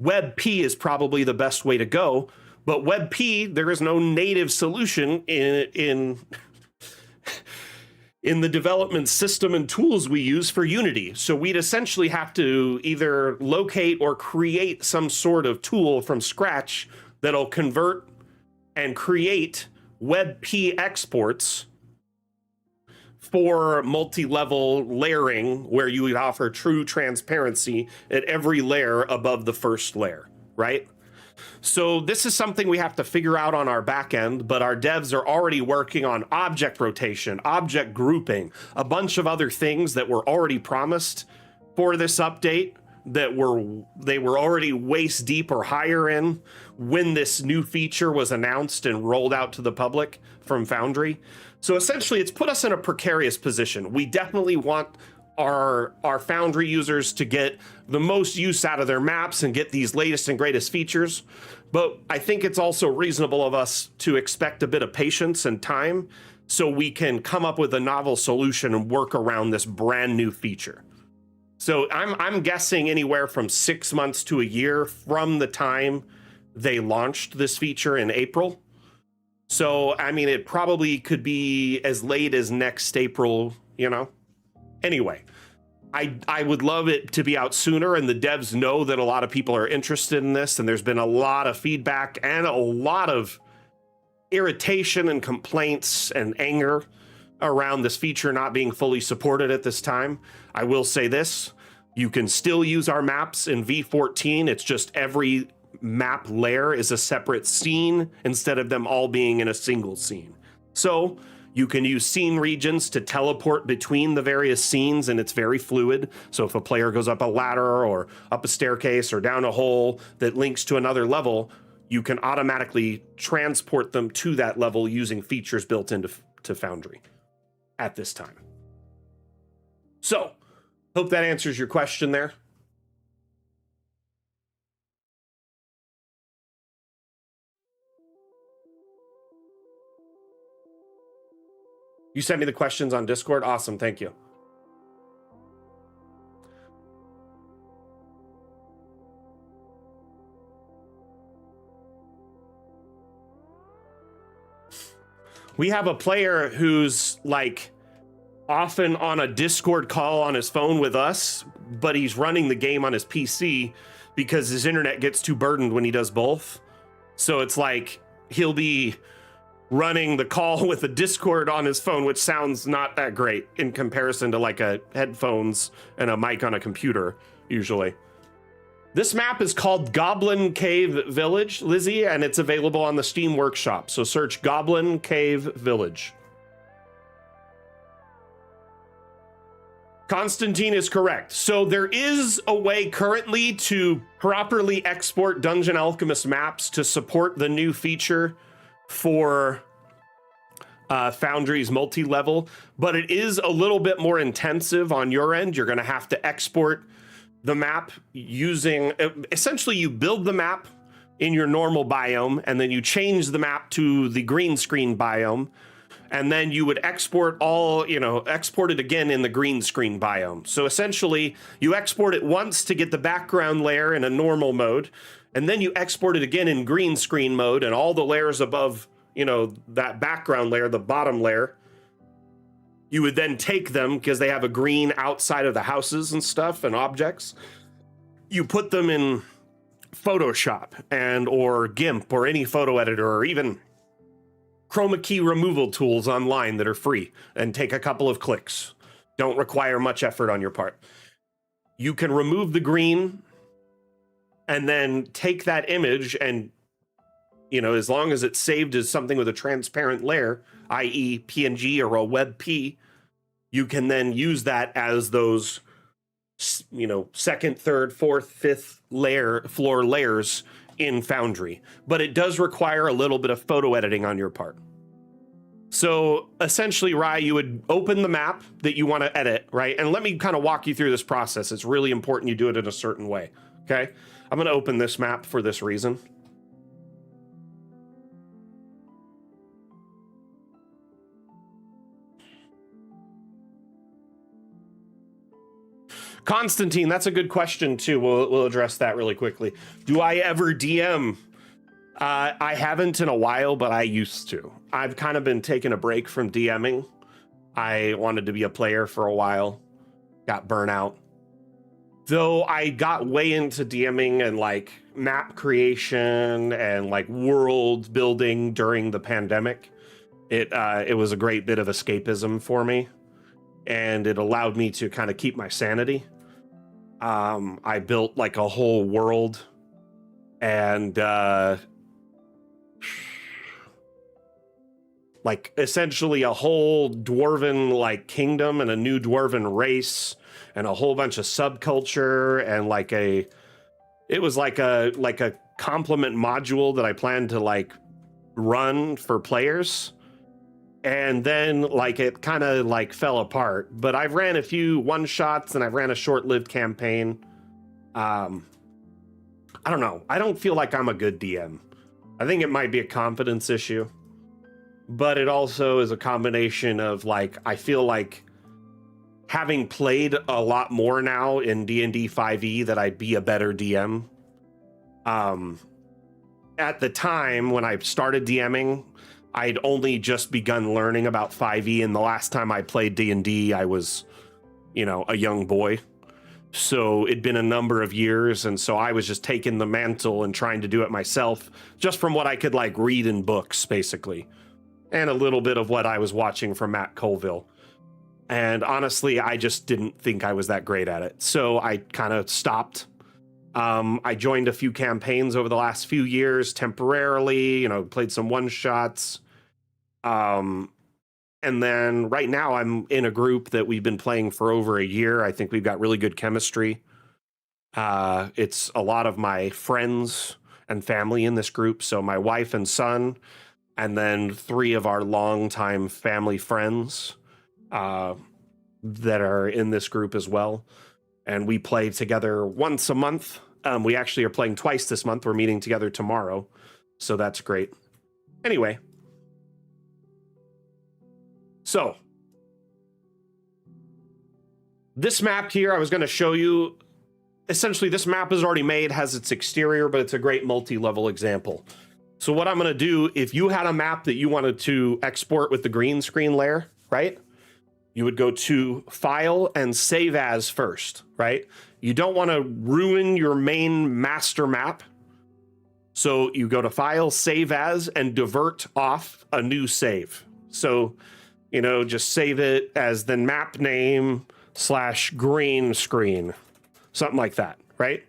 WebP is probably the best way to go, but WebP, there is no native solution in the development system and tools we use for Unity. So we'd essentially have to either locate or create some sort of tool from scratch that'll convert and create WebP exports for multi-level layering, where you would offer true transparency at every layer above the first layer, right? So this is something we have to figure out on our back end, but our devs are already working on object rotation, object grouping, a bunch of other things that were already promised for this update that they were already waist deep or higher in when this new feature was announced and rolled out to the public from Foundry. So essentially, it's put us in a precarious position. We definitely want our Foundry users to get the most use out of their maps and get these latest and greatest features. But I think it's also reasonable of us to expect a bit of patience and time so we can come up with a novel solution and work around this brand new feature. So I'm guessing anywhere from 6 months to a year from the time they launched this feature in April. So, I mean, it probably could be as late as next April, you know? Anyway, I would love it to be out sooner, and the devs know that a lot of people are interested in this, and there's been a lot of feedback and a lot of irritation and complaints and anger around this feature not being fully supported at this time. I will say this, you can still use our maps in V14. It's just every map layer is a separate scene instead of them all being in a single scene. So you can use scene regions to teleport between the various scenes, and it's very fluid. So if a player goes up a ladder or up a staircase or down a hole that links to another level, you can automatically transport them to that level using features built into Foundry at this time. So, hope that answers your question there. You sent me the questions on Discord? Awesome, thank you. We have a player who's like often on a Discord call on his phone with us, but he's running the game on his PC because his internet gets too burdened when he does both. So it's like he'll be running the call with a Discord on his phone, which sounds not that great in comparison to like a headphones and a mic on a computer usually. This map is called Goblin Cave Village, Lizzie, and it's available on the Steam Workshop. So search Goblin Cave Village. Constantine is correct. So there is a way currently to properly export Dungeon Alchemist maps to support the new feature for Foundry's multi-level, but it is a little bit more intensive on your end. You're going to have to export the map using, essentially you build the map in your normal biome and then you change the map to the green screen biome, and then you would export export it again in the green screen biome. So essentially you export it once to get the background layer in a normal mode, and then you export it again in green screen mode, and all the layers above, that background layer, the bottom layer, you would then take them, because they have a green outside of the houses and stuff and objects. You put them in Photoshop or GIMP or any photo editor, or even chroma key removal tools online that are free and take a couple of clicks. Don't require much effort on your part. You can remove the green and then take that image and, as long as it's saved as something with a transparent layer, i.e. PNG or a WebP, you can then use that as those, second, third, fourth, fifth floor layers in Foundry. But it does require a little bit of photo editing on your part. So essentially, Rye, you would open the map that you want to edit, right? And let me kind of walk you through this process. It's really important you do it in a certain way, okay? I'm going to open this map for this reason. Constantine, that's a good question too. We'll address that really quickly. Do I ever DM? I haven't in a while, but I used to. I've kind of been taking a break from DMing. I wanted to be a player for a while, got burnt out. Though I got way into DMing and like map creation and like world building during the pandemic. It was a great bit of escapism for me, and it allowed me to kind of keep my sanity. I built like a whole world, and like essentially a whole dwarven like kingdom and a new dwarven race and a whole bunch of subculture and it was like a complement module that I planned to like run for players. And then like it kind of like fell apart, but I've ran a few one shots and I've ran a short-lived campaign. I don't know. I don't feel like I'm a good DM. I think it might be a competence issue, but it also is a combination of like, I feel like having played a lot more now in D&D 5e that I'd be a better DM. At the time when I started DMing, I'd only just begun learning about 5e, and the last time I played D&D, I was, you know, a young boy. So it'd been a number of years, and so I was just taking the mantle and trying to do it myself, just from what I could like read in books, basically, and a little bit of what I was watching from Matt Colville. And honestly, I just didn't think I was that great at it, so I kind of stopped. I joined a few campaigns over the last few years temporarily, you know, played some one-shots. And then right now I'm in a group that we've been playing for over a year. I think we've got really good chemistry. It's a lot of my friends and family in this group. So my wife and son, and then 3 of our longtime family friends that are in this group as well. And we play together once a month. We actually are playing twice this month. We're meeting together tomorrow. So that's great. Anyway. So. This map here, I was going to show you. Essentially, this map is already made, has its exterior, but it's a great multi-level example. So what I'm going to do, if you had a map that you wanted to export with the green screen layer, right? You would go to File and Save As first, right? You don't want to ruin your main master map. So you go to File, Save As, and divert off a new save. So, you know, just save it as the map name / green screen, something like that, right?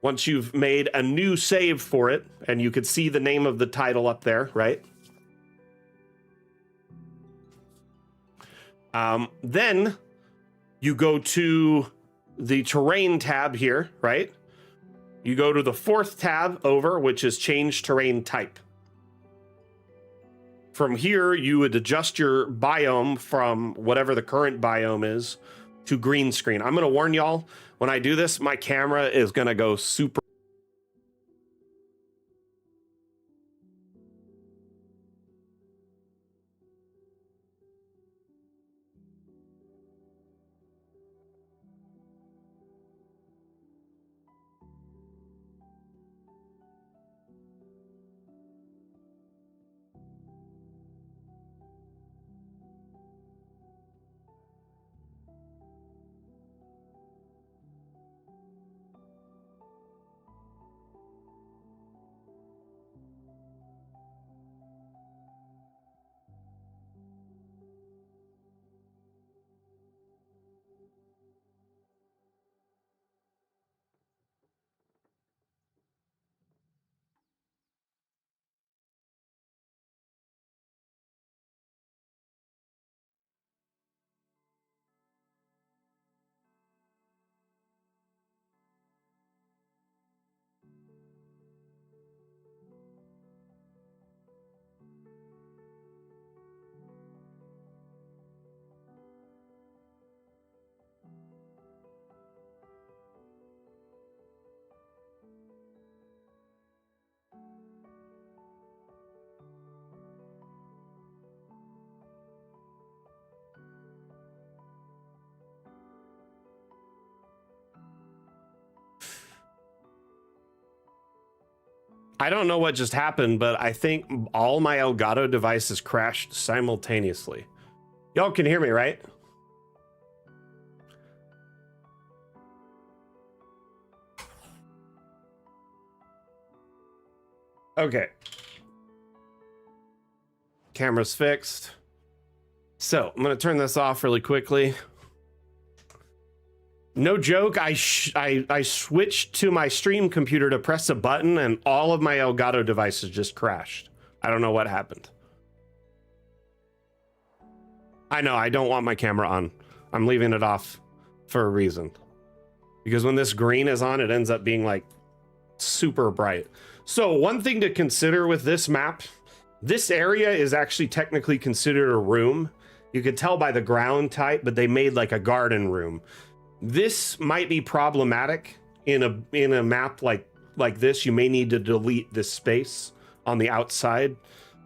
Once you've made a new save for it, and you could see the name of the title up there, right? Then you go to the terrain tab here, right? You go to the 4th tab over, which is change terrain type. From here, you would adjust your biome from whatever the current biome is to green screen. I'm going to warn y'all, when I do this, my camera is going to go super. I don't know what just happened, but I think all my Elgato devices crashed simultaneously. Y'all can hear me, right? Okay. Camera's fixed. So I'm going to turn this off really quickly. No joke, I switched to my stream computer to press a button and all of my Elgato devices just crashed. I don't know what happened. I know, I don't want my camera on. I'm leaving it off for a reason. Because when this green is on, it ends up being like super bright. So one thing to consider with this map, this area is actually technically considered a room. You could tell by the ground type, but they made like a garden room. This might be problematic in a map like this. You may need to delete this space on the outside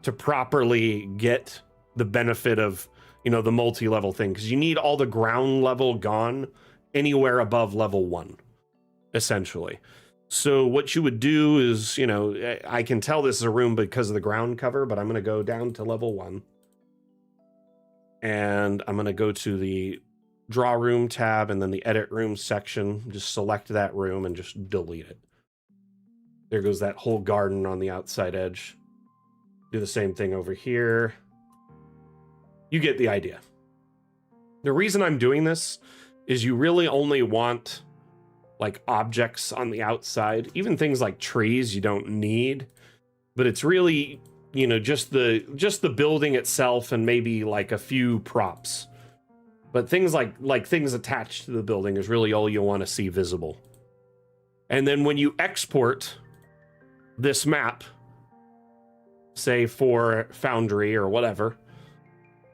to properly get the benefit of, you know, the multi-level thing, because you need all the ground level gone anywhere above level 1, essentially. So what you would do is, you know, I can tell this is a room because of the ground cover, but I'm going to go down to level 1. And I'm going to go to the draw room tab and then the edit room section. Just select that room and just delete it. There goes that whole garden on the outside edge. Do the same thing over here. You get the idea. The reason I'm doing this is you really only want like objects on the outside. Even things like trees you don't need, but it's really, you know, just the building itself and maybe like a few props. But things like things attached to the building is really all you want to see visible. And then when you export this map, say for Foundry or whatever,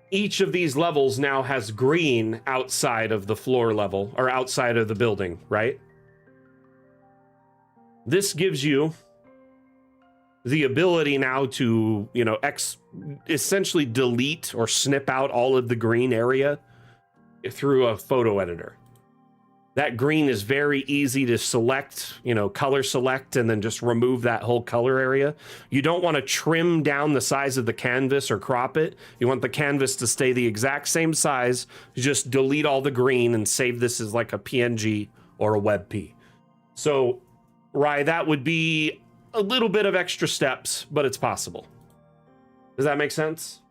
each of these levels now has green outside of the floor level or outside of the building, right? This gives you the ability now to, you know, essentially delete or snip out all of the green area through a photo editor. That green is very easy to select, you know, color select, and then just remove that whole color area. You don't want to trim down the size of the canvas or crop it. You want the canvas to stay the exact same size. You just delete all the green and save this as like a PNG or a WebP. So, right, that would be a little bit of extra steps, but it's possible. Does that make sense?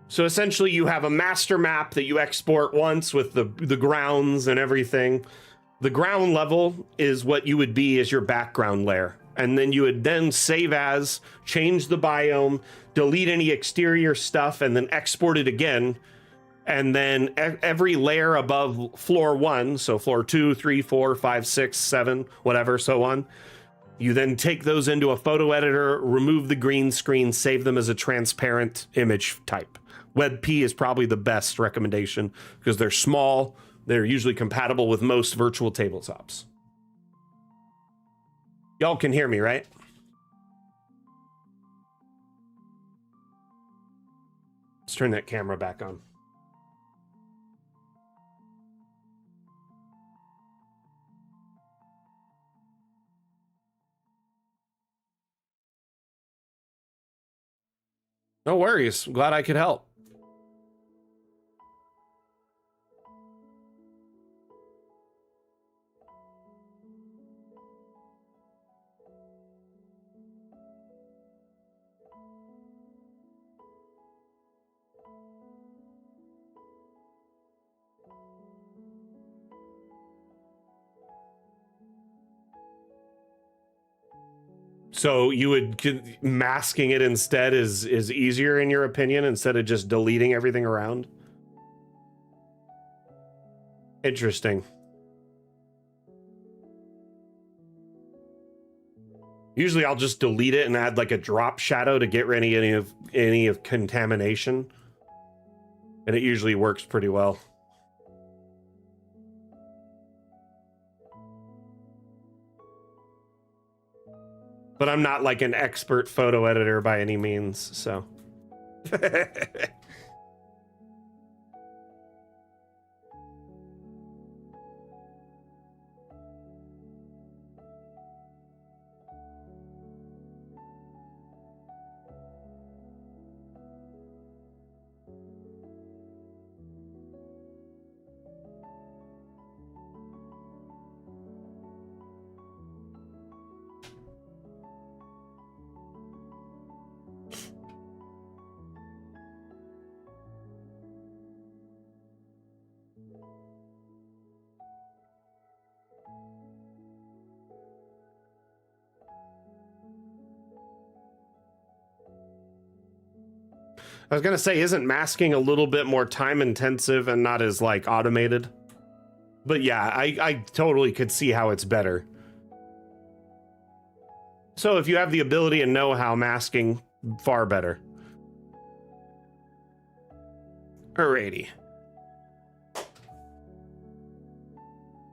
So essentially you have a master map that you export once with the grounds and everything. The ground level is what you would be as your background layer. And then you would then save as, change the biome, delete any exterior stuff, and then export it again. And then every layer above floor 1, so floor 2, 3, 4, 5, 6, 7, whatever, so on, you then take those into a photo editor, remove the green screen, save them as a transparent image type. WebP is probably the best recommendation because they're small. They're usually compatible with most virtual tabletops. Y'all can hear me, right? Let's turn that camera back on. No worries. I'm glad I could help. So you would, masking it instead is easier in your opinion, instead of just deleting everything around? Interesting. Usually I'll just delete it and add like a drop shadow to get rid of any of contamination. And it usually works pretty well. But I'm not like an expert photo editor by any means, so. I was gonna say, isn't masking a little bit more time intensive and not as like automated? But yeah, I totally could see how it's better. So if you have the ability and know-how, masking, far better. Alrighty.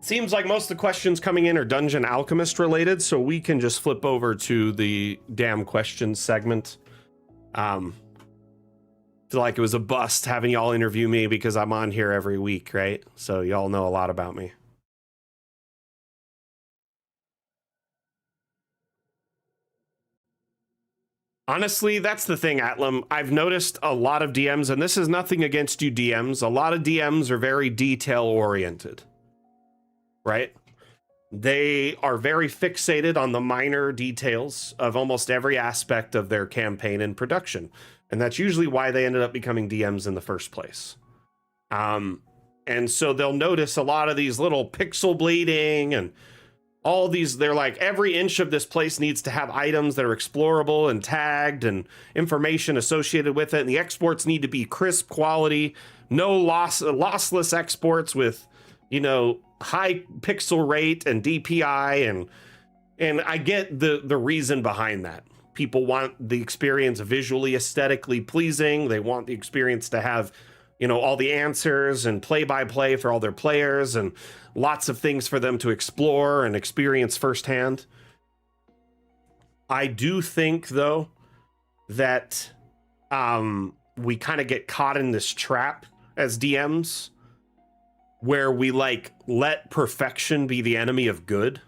Seems like most of the questions coming in are Dungeon Alchemist related, so we can just flip over to the damn questions segment. Feel like it was a bust having y'all interview me because I'm on here every week, right? So y'all know a lot about me. Honestly, that's the thing, Atlam. I've noticed a lot of DMs, and this is nothing against you DMs. A lot of DMs are very detail oriented, right? They are very fixated on the minor details of almost every aspect of their campaign and production. And that's usually why they ended up becoming DMs in the first place. And so they'll notice a lot of these little pixel bleeding and all these, they're like, every inch of this place needs to have items that are explorable and tagged and information associated with it. And the exports need to be crisp quality, no lossless exports with, you know, high pixel rate and DPI. And I get the reason behind that. People want the experience visually, aesthetically pleasing. They want the experience to have, you know, all the answers and play-by-play for all their players and lots of things for them to explore and experience firsthand. I do think, though, that we kind of get caught in this trap as DMs where we, like, let perfection be the enemy of good.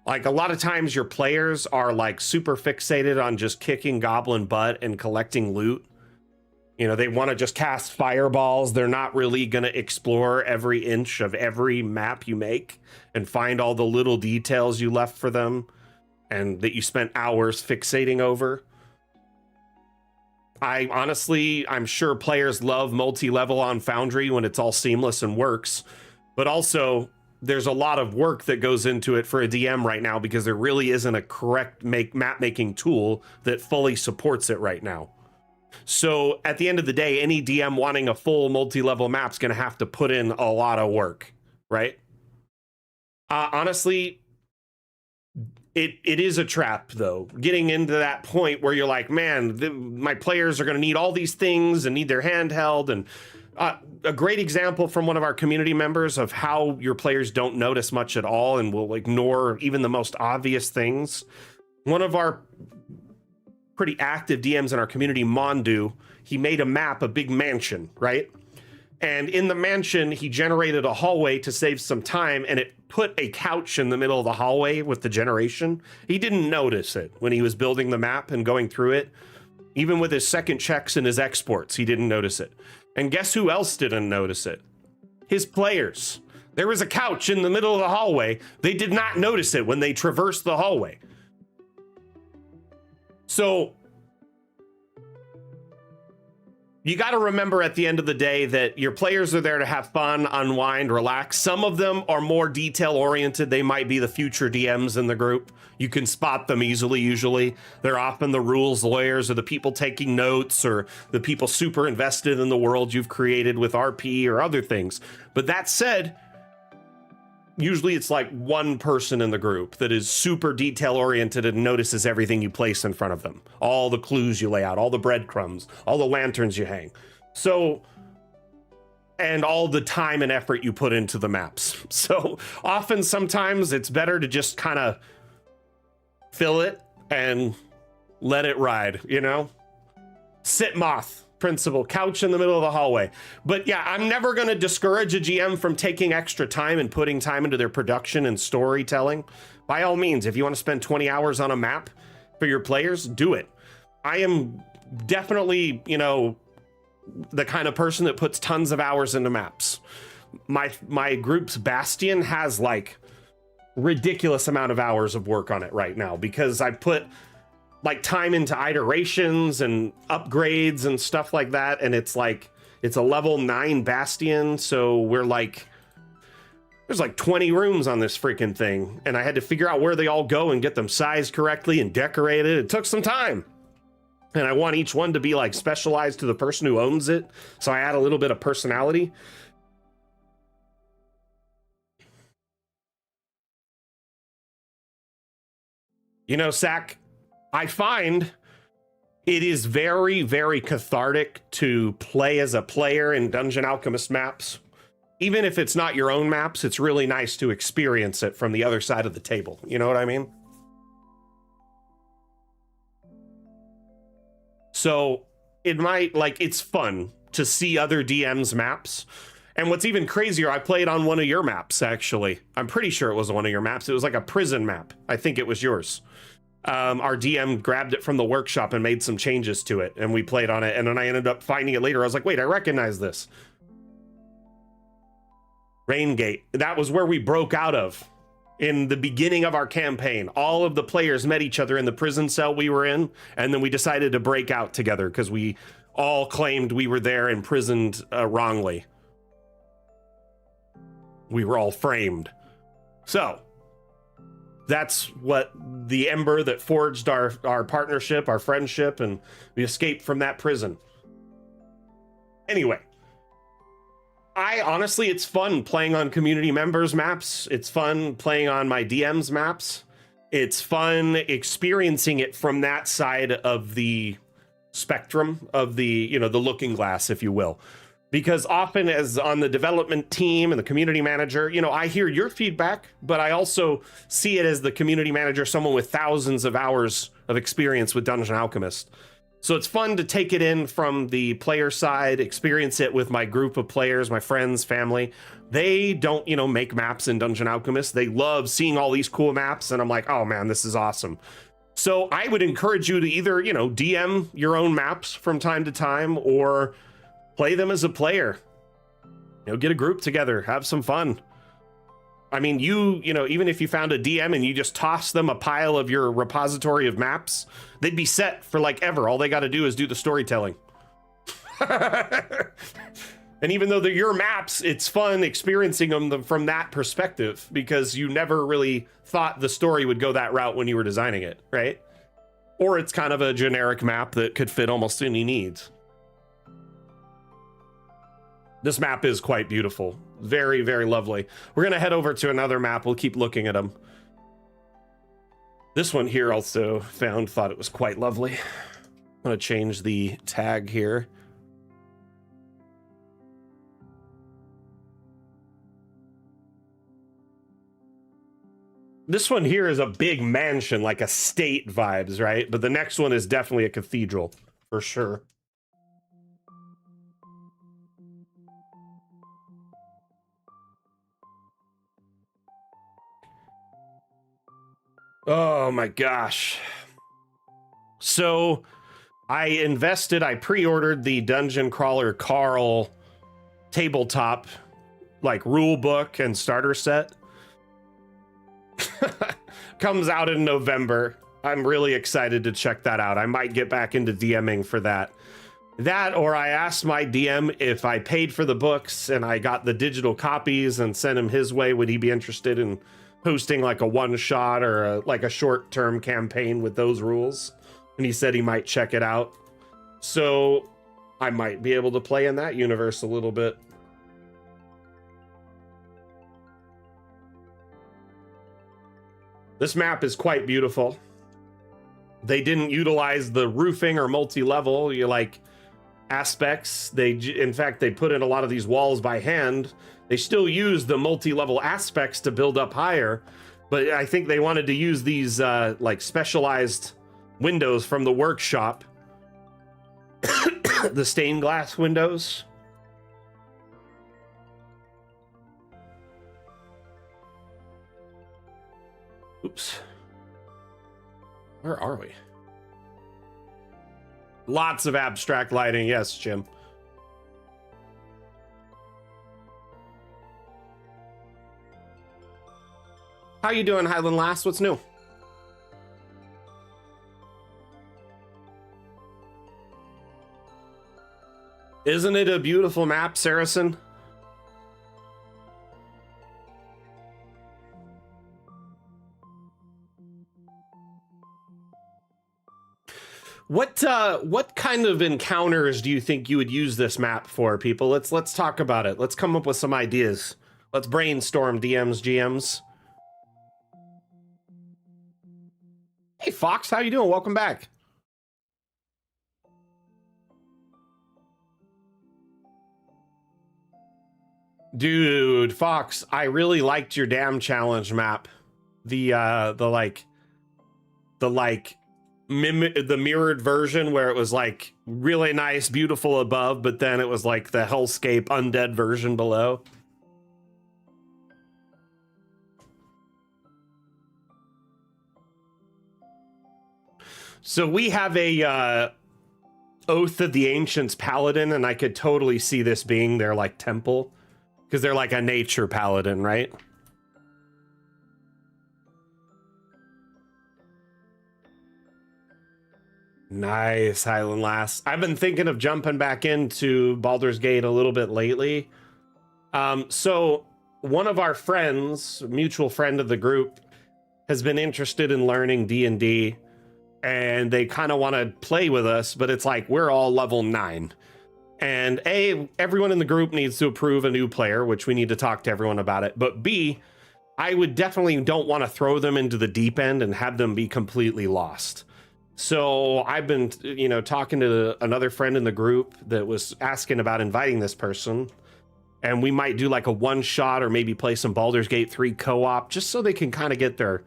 Like, a lot of times your players are, like, super fixated on just kicking goblin butt and collecting loot. You know, they want to just cast fireballs. They're not really going to explore every inch of every map you make and find all the little details you left for them and that you spent hours fixating over. I'm sure players love multi-level on Foundry when it's all seamless and works, but also there's a lot of work that goes into it for a DM right now because there really isn't a correct map making tool that fully supports it right now. So at the end of the day, any DM wanting a full multi-level map's going to have to put in a lot of work, right? Honestly, it is a trap, though. Getting into that point where you're like, man, my players are going to need all these things and need their handheld. And a great example from one of our community members of how your players don't notice much at all and will ignore even the most obvious things. One of our pretty active DMs in our community, Mondu, he made a map, a big mansion, right? And in the mansion, he generated a hallway to save some time, and it put a couch in the middle of the hallway with the generation. He didn't notice it when he was building the map and going through it. Even with his second checks and his exports, he didn't notice it. And guess who else didn't notice it? His players. There was a couch in the middle of the hallway. They did not notice it when they traversed the hallway. So you got to remember at the end of the day that your players are there to have fun, unwind, relax. Some of them are more detail oriented. They might be the future DMs in the group. You can spot them easily, usually. They're often the rules lawyers or the people taking notes or the people super invested in the world you've created with RP or other things. But that said, usually it's like one person in the group that is super detail oriented and notices everything you place in front of them. All the clues you lay out, all the breadcrumbs, all the lanterns you hang. So, and all the time and effort you put into the maps. So often, sometimes it's better to just kind of fill it and let it ride, you know? Sit moth principle, couch in the middle of the hallway. But yeah, I'm never going to discourage a GM from taking extra time and putting time into their production and storytelling. By all means, if you want to spend 20 hours on a map for your players, do it. I am definitely, you know, the kind of person that puts tons of hours into maps. My group's Bastion has like ridiculous amount of hours of work on it right now because I put like time into iterations and upgrades and stuff like that. And it's like, it's a level 9 Bastion. So we're like, there's like 20 rooms on this freaking thing. And I had to figure out where they all go and get them sized correctly and decorated. It took some time. and I want each one to be like specialized to the person who owns it. So I add a little bit of personality. You know, Sack, I find it is very, very cathartic to play as a player in Dungeon Alchemist maps. Even if it's not your own maps, it's really nice to experience it from the other side of the table. You know what I mean? So it might, like, it's fun to see other DMs' maps. And what's even crazier, I played on one of your maps, actually. I'm pretty sure it was one of your maps. It was like a prison map. I think it was yours. Our DM grabbed it from the workshop and made some changes to it, and we played on it. And then I ended up finding it later. I was like, wait, I recognize this. Raingate. That was where we broke out of in the beginning of our campaign. All of the players met each other in the prison cell we were in, and then we decided to break out together because we all claimed we were there imprisoned wrongly. We were all framed. So that's what the ember that forged our partnership, our friendship, and we escaped from that prison. Anyway, I honestly, it's fun playing on community members' maps. It's fun playing on my DM's maps. It's fun experiencing it from that side of the spectrum of the, you know, the looking glass, if you will. Because often as on the development team and the community manager, you know, I hear your feedback, but I also see it as the community manager, someone with thousands of hours of experience with Dungeon Alchemist. So it's fun to take it in from the player side, experience it with my group of players, my friends, family. They don't, you know, make maps in Dungeon Alchemist. They love seeing all these cool maps, and I'm like, oh man, this is awesome. So I would encourage you to either, you know, DM your own maps from time to time, or play them as a player. You know, get a group together, have some fun. I mean, you know, even if you found a DM and you just toss them a pile of your repository of maps, they'd be set for like ever. All they got to do is do the storytelling. And even though they're your maps, it's fun experiencing them from that perspective, because you never really thought the story would go that route when you were designing it, right? Or it's kind of a generic map that could fit almost any needs. This map is quite beautiful. Very, very lovely. We're going to head over to another map. We'll keep looking at them. This one here also thought it was quite lovely. I'm going to change the tag here. This one here is a big mansion, like estate vibes, right? But the next one is definitely a cathedral, for sure. Oh my gosh. So I pre-ordered the Dungeon Crawler Carl tabletop, like, rule book and starter set. Comes out in November. I'm really excited to check that out. I might get back into DMing for that. That, or I asked my DM if I paid for the books and I got the digital copies and sent him his way, would he be interested in hosting like a one-shot or like a short-term campaign with those rules? And he said he might check it out. So I might be able to play in that universe a little bit. This map is quite beautiful. They didn't utilize the roofing or multi-level, aspects. In fact, they put in a lot of these walls by hand. They still use the multi-level aspects to build up higher, but I think they wanted to use these like specialized windows from the workshop. The stained glass windows. Oops. Where are we? Lots of abstract lighting. Yes, Jim. How you doing, Highland Lass? What's new? Isn't it a beautiful map, Saracen? What kind of encounters do you think you would use this map for, people? Let's talk about it. Let's come up with some ideas. Let's brainstorm, DMs, GMs. Hey Fox, how you doing? Welcome back. Dude, Fox, I really liked your damn challenge map. The mirrored version where it was like really nice, beautiful above, but then it was like the hellscape undead version below. So we have a Oath of the Ancients paladin, and I could totally see this being their like temple, because they're like a nature paladin, right? Nice, Highland Lass. I've been thinking of jumping back into Baldur's Gate a little bit lately. So one of our friends, mutual friend of the group, has been interested in learning D&D, and they kind of want to play with us, but it's like we're all level 9. And A, everyone in the group needs to approve a new player, which we need to talk to everyone about it. But B, I would definitely don't want to throw them into the deep end and have them be completely lost. So I've been, talking to another friend in the group that was asking about inviting this person, and we might do like a one shot or maybe play some Baldur's Gate 3 co-op just so they can kind of get their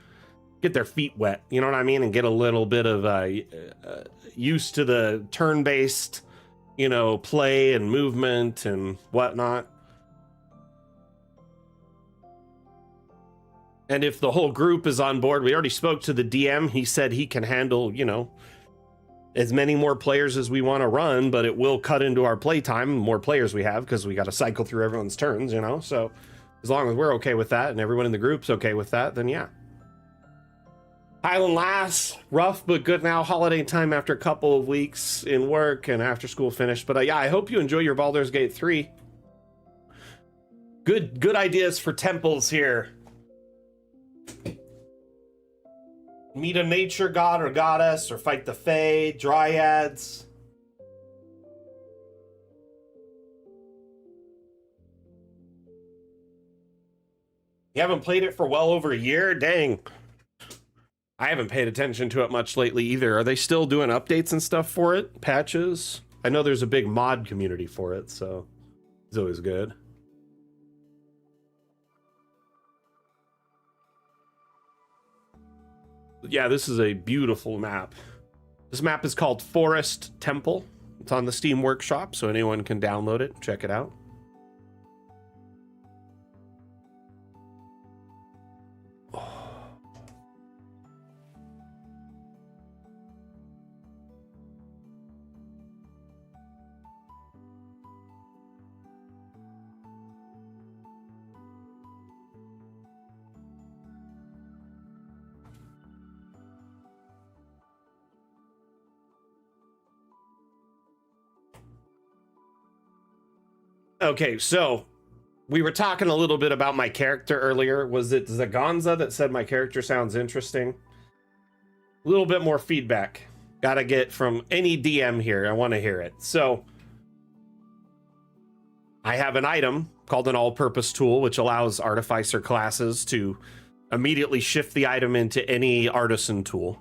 feet wet, you know what I mean, and get a little bit of used to the turn-based, play and movement and whatnot. And if the whole group is on board, we already spoke to the DM. He said he can handle, as many more players as we want to run, but it will cut into our playtime, more players we have, because we got to cycle through everyone's turns, So as long as we're okay with that and everyone in the group's okay with that, then yeah. Highland Lass, rough but good now. Holiday time after a couple of weeks in work and after school finished. But yeah, I hope you enjoy your Baldur's Gate 3. Good ideas for temples here. Meet a nature god or goddess, or fight the Fae, dryads. You haven't played it for well over a year? Dang. I haven't paid attention to it much lately either. Are they still doing updates and stuff for it? Patches? I know there's a big mod community for it, so it's always good. Yeah, this is a beautiful map. This map is called Forest Temple. It's on the Steam Workshop, so anyone can download it, check it out. Okay, so we were talking a little bit about my character earlier. Was it Zaganza that said my character sounds interesting? A little bit more feedback. Gotta get from any DM here. I want to hear it. So I have an item called an all-purpose tool, which allows artificer classes to immediately shift the item into any artisan tool.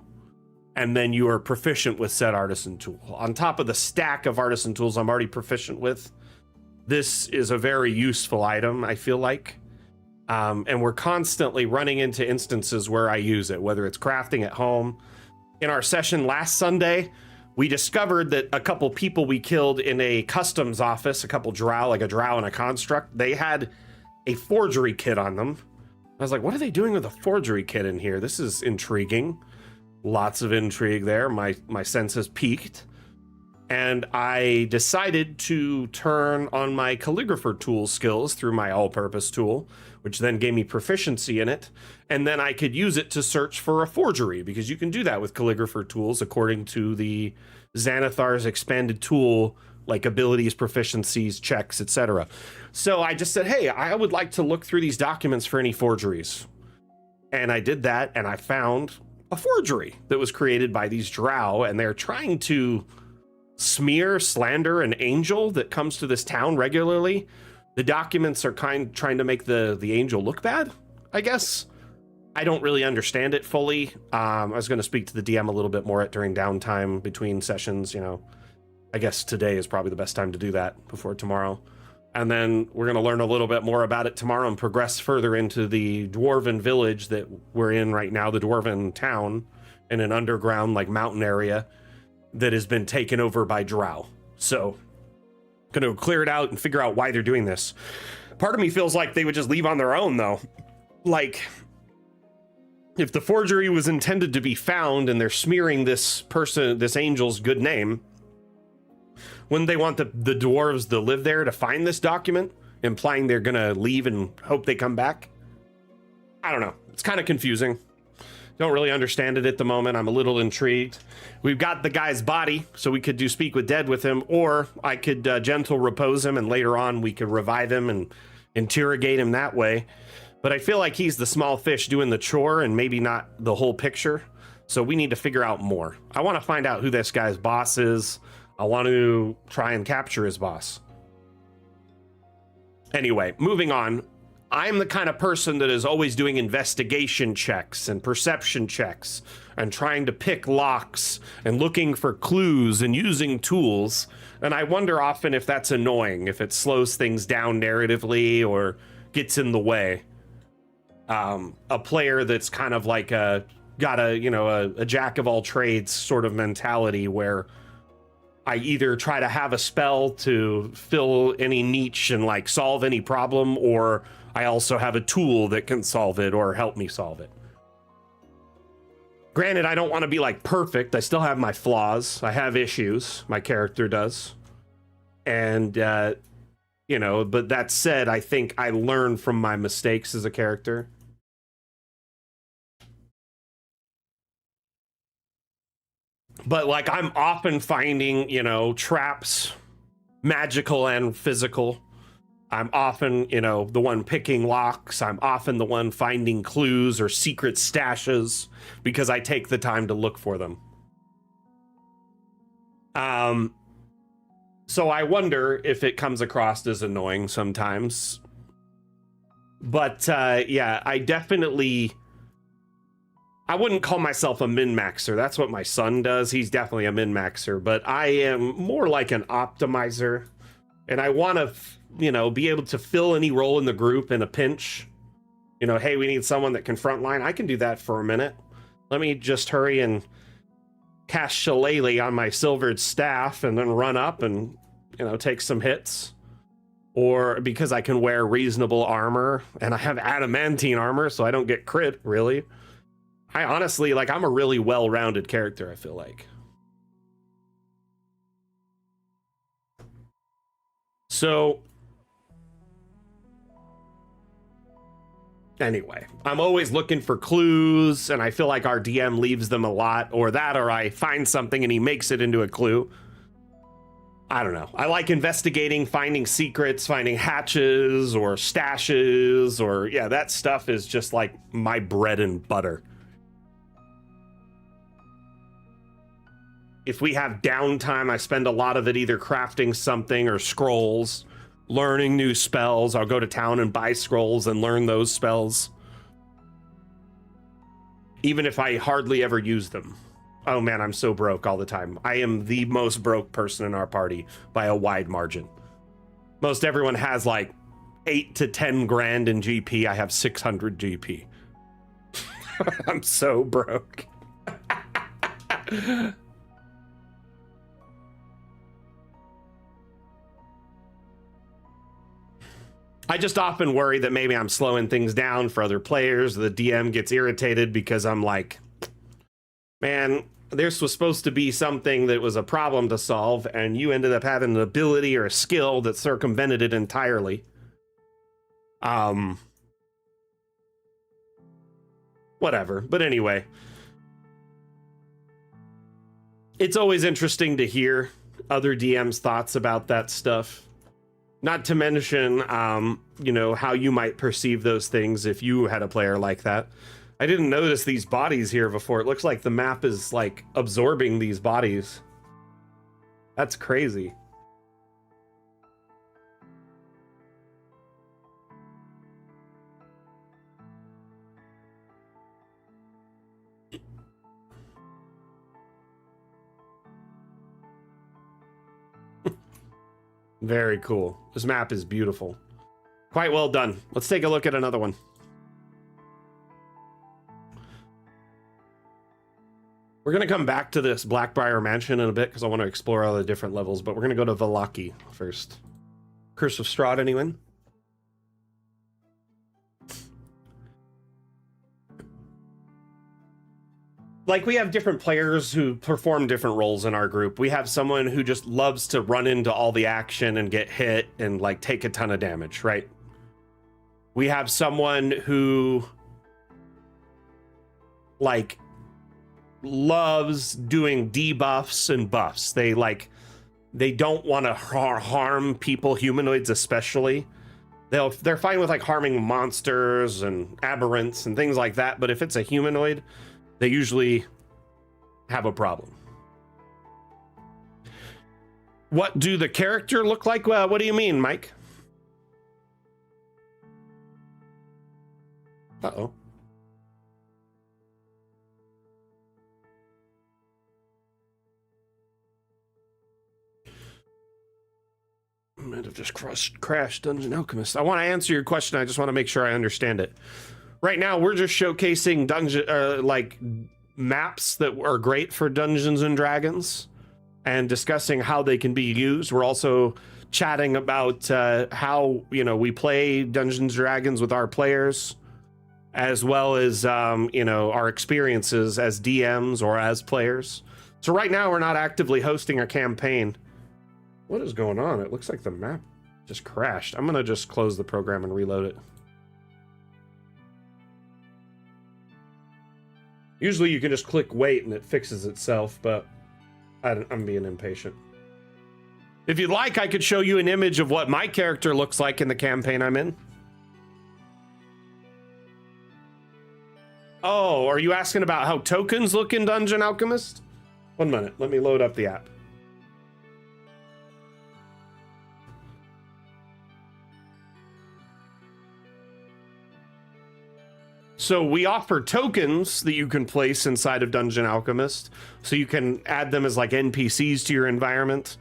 And then you are proficient with said artisan tool. On top of the stack of artisan tools I'm already proficient with, this is a very useful item, I feel like. And we're constantly running into instances where I use it, whether it's crafting at home. In our session last Sunday, we discovered that a couple people we killed in a customs office, a couple drow, like a drow and a construct, they had a forgery kit on them. I was like, what are they doing with a forgery kit in here? This is intriguing. Lots of intrigue there. My senses peaked. And I decided to turn on my calligrapher tool skills through my all-purpose tool, which then gave me proficiency in it. And then I could use it to search for a forgery, because you can do that with calligrapher tools according to the Xanathar's expanded tool, like abilities, proficiencies, checks, etc. So I just said, hey, I would like to look through these documents for any forgeries. And I did that, and I found a forgery that was created by these drow, and they're trying to slander an angel that comes to this town regularly. The documents are trying to make the angel look bad, I guess. I don't really understand it fully. I was going to speak to the DM a little bit more during downtime between sessions, you know. I guess today is probably the best time to do that before tomorrow. And then we're going to learn a little bit more about it tomorrow and progress further into the dwarven village that we're in right now, the dwarven town, in an underground, like, mountain area that has been taken over by drow. So, going to clear it out and figure out why they're doing this. Part of me feels like they would just leave on their own, though. Like, if the forgery was intended to be found and they're smearing this person, this angel's good name, wouldn't they want the dwarves that live there to find this document, implying they're gonna leave and hope they come back? I don't know. It's kind of confusing. Don't really understand it at the moment. I'm a little intrigued. We've got the guy's body, so we could do speak with dead with him, or I could gentle repose him, and later on we could revive him and interrogate him that way. But I feel like he's the small fish doing the chore and maybe not the whole picture. So we need to figure out more. I want to find out who this guy's boss is. I want to try and capture his boss. Anyway, moving on. I'm the kind of person that is always doing investigation checks and perception checks and trying to pick locks and looking for clues and using tools. And I wonder often if that's annoying, if it slows things down narratively or gets in the way. A player that's kind of like got a jack of all trades sort of mentality where I either try to have a spell to fill any niche and like solve any problem, or I also have a tool that can solve it or help me solve it. Granted, I don't want to be like perfect. I still have my flaws. I have issues. My character does. And, but that said, I think I learn from my mistakes as a character. But like, I'm often finding, traps, magical and physical. I'm often, the one picking locks. I'm often the one finding clues or secret stashes because I take the time to look for them. So I wonder if it comes across as annoying sometimes. But yeah, I wouldn't call myself a min-maxer. That's what my son does. He's definitely a min-maxer, but I am more like an optimizer. And I want to, be able to fill any role in the group in a pinch. Hey, we need someone that can frontline. I can do that for a minute. Let me just hurry and cast Shillelagh on my silvered staff and then run up and, take some hits. Or because I can wear reasonable armor and I have adamantine armor, so I don't get crit, really. I honestly, I'm a really well-rounded character, I feel like. So, anyway, I'm always looking for clues, and I feel like our DM leaves them a lot, or I find something and he makes it into a clue. I don't know. I like investigating, finding secrets, finding hatches or stashes, or yeah, that stuff is just like my bread and butter. If we have downtime, I spend a lot of it either crafting something or scrolls, learning new spells. I'll go to town and buy scrolls and learn those spells, even if I hardly ever use them. Oh man, I'm so broke all the time. I am the most broke person in our party by a wide margin. Most everyone has like 8 to 10 grand in GP. I have 600 GP. I'm so broke. I just often worry that maybe I'm slowing things down for other players. The DM gets irritated because I'm like, man, this was supposed to be something that was a problem to solve, and you ended up having an ability or a skill that circumvented it entirely. Whatever. But anyway, it's always interesting to hear other DMs' thoughts about that stuff. Not to mention, how you might perceive those things if you had a player like that. I didn't notice these bodies here before. It looks like the map is like absorbing these bodies. That's crazy. Very cool. This map is beautiful. Quite well done. Let's take a look at another one. We're going to come back to this Blackbriar Mansion in a bit because I want to explore all the different levels, but we're going to go to Vallaki first. Curse of Strahd, anyone? Like, we have different players who perform different roles in our group. We have someone who just loves to run into all the action and get hit and, like, take a ton of damage, right? We have someone who, like, loves doing debuffs and buffs. They don't want to harm people, humanoids especially. They're fine with like harming monsters and aberrants and things like that, but if it's a humanoid, they usually have a problem. What do the character look like? Well, what do you mean, Mike? Uh-oh. I might have just crashed Dungeon Alchemist. I want to answer your question. I just want to make sure I understand it. Right now, we're just showcasing like maps that are great for Dungeons and Dragons and discussing how they can be used. We're also chatting about how, you know, we play Dungeons and Dragons with our players, as well as, you know, our experiences as DMs or as players. So right now, we're not actively hosting a campaign. What is going on? It looks like the map just crashed. I'm going to just close the program and reload it. Usually you can just click wait and it fixes itself, but I'm being impatient. If you'd like, I could show you an image of what my character looks like in the campaign I'm in. Oh, are you asking about how tokens look in Dungeon Alchemist? 1 minute, let me load up the app. So we offer tokens that you can place inside of Dungeon Alchemist. So you can add them as like NPCs to your environment.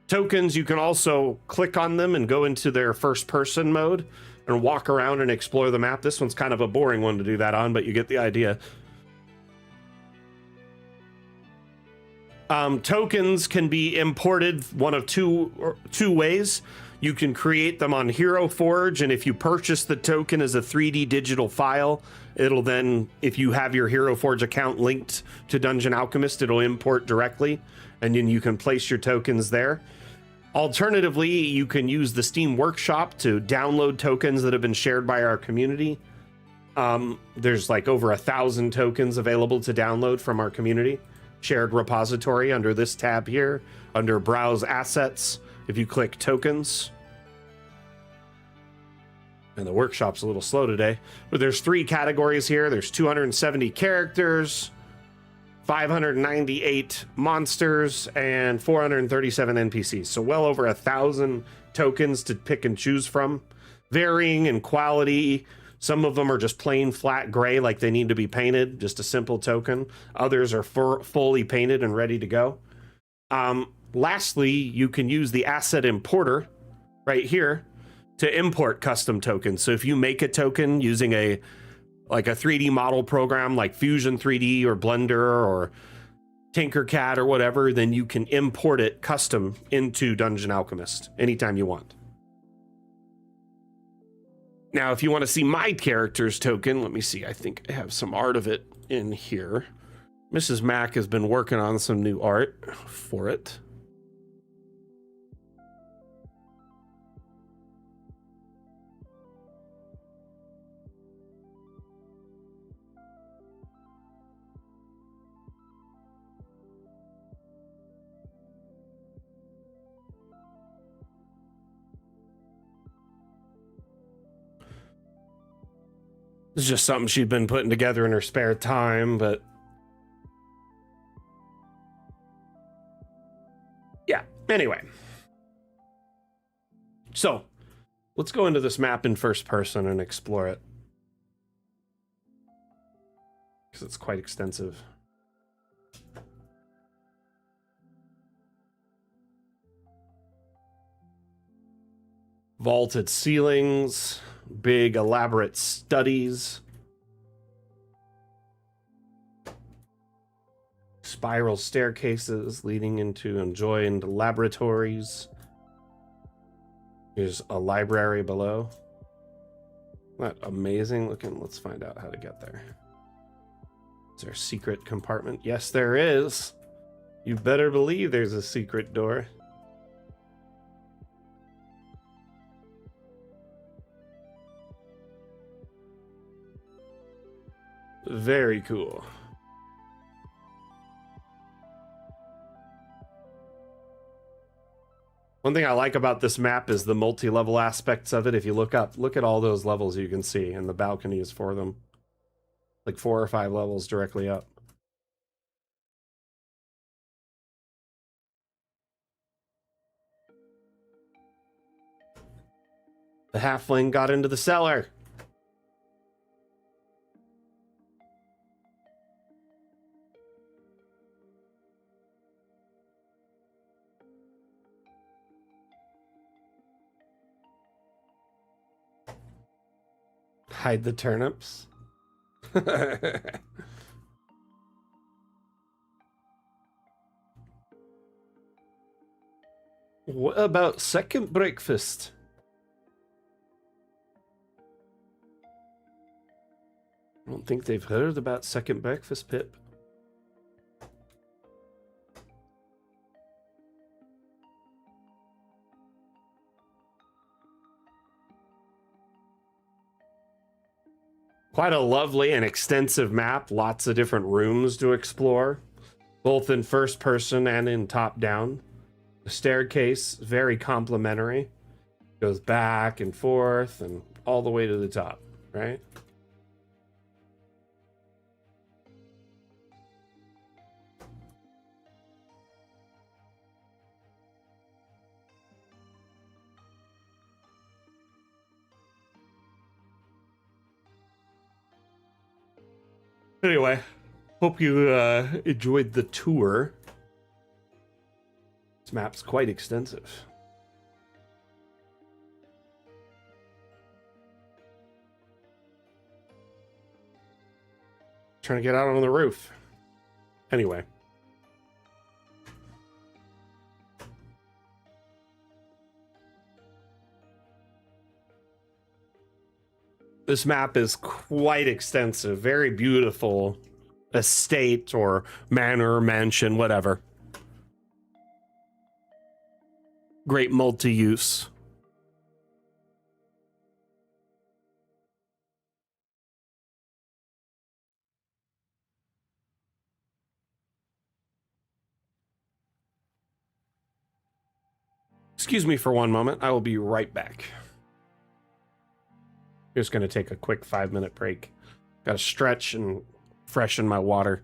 Tokens, you can also click on them and go into their first person mode and walk around and explore the map. This one's kind of a boring one to do that on, but you get the idea. Tokens can be imported one of two ways. You can create them on Hero Forge, and if you purchase the token as a 3D digital file, it'll then, if you have your Hero Forge account linked to Dungeon Alchemist, it'll import directly, and then you can place your tokens there. Alternatively, you can use the Steam Workshop to download tokens that have been shared by our community. There's like over 1,000 tokens available to download from our community. Shared repository under this tab here, under Browse Assets. If you click Tokens, and the workshop's a little slow today, but there's 3 categories here. There's 270 characters, 598 monsters, and 437 NPCs. So well over 1,000 tokens to pick and choose from, varying in quality. Some of them are just plain flat gray, like they need to be painted, just a simple token. Others are fully painted and ready to go. Lastly, you can use the asset importer right here to import custom tokens. So if you make a token using a 3D model program like Fusion 3D or Blender or Tinkercad or whatever, then you can import it custom into Dungeon Alchemist anytime you want. Now, if you want to see my character's token, let me see. I think I have some art of it in here. Mrs. Mac has been working on some new art for it. It's just something she'd been putting together in her spare time, but yeah, anyway. So, let's go into this map in first person and explore it. Because it's quite extensive. Vaulted ceilings, big elaborate studies, spiral staircases leading into adjoined laboratories. Here's a library below. Not amazing looking. Let's find out how to get there. Is there a secret compartment? Yes, there is. You better believe there's a secret door. Very cool. One thing I like about this map is the multi-level aspects of it. If you look at all those levels you can see, and the balconies for them. Like 4 or 5 levels directly up. The halfling got into the cellar. Hide the turnips. What about second breakfast? I don't think they've heard about second breakfast, Pip. Quite a lovely and extensive map. Lots of different rooms to explore, both in first person and in top down. The staircase, very complimentary. Goes back and forth and all the way to the top, right? Anyway, hope you enjoyed the tour. This map's quite extensive. Trying to get out on the roof. Anyway. This map is quite extensive, very beautiful estate or manor, mansion, whatever. Great multi-use. Excuse me for one moment. I will be right back. Just going to take a quick 5-minute break. Got to stretch and freshen my water.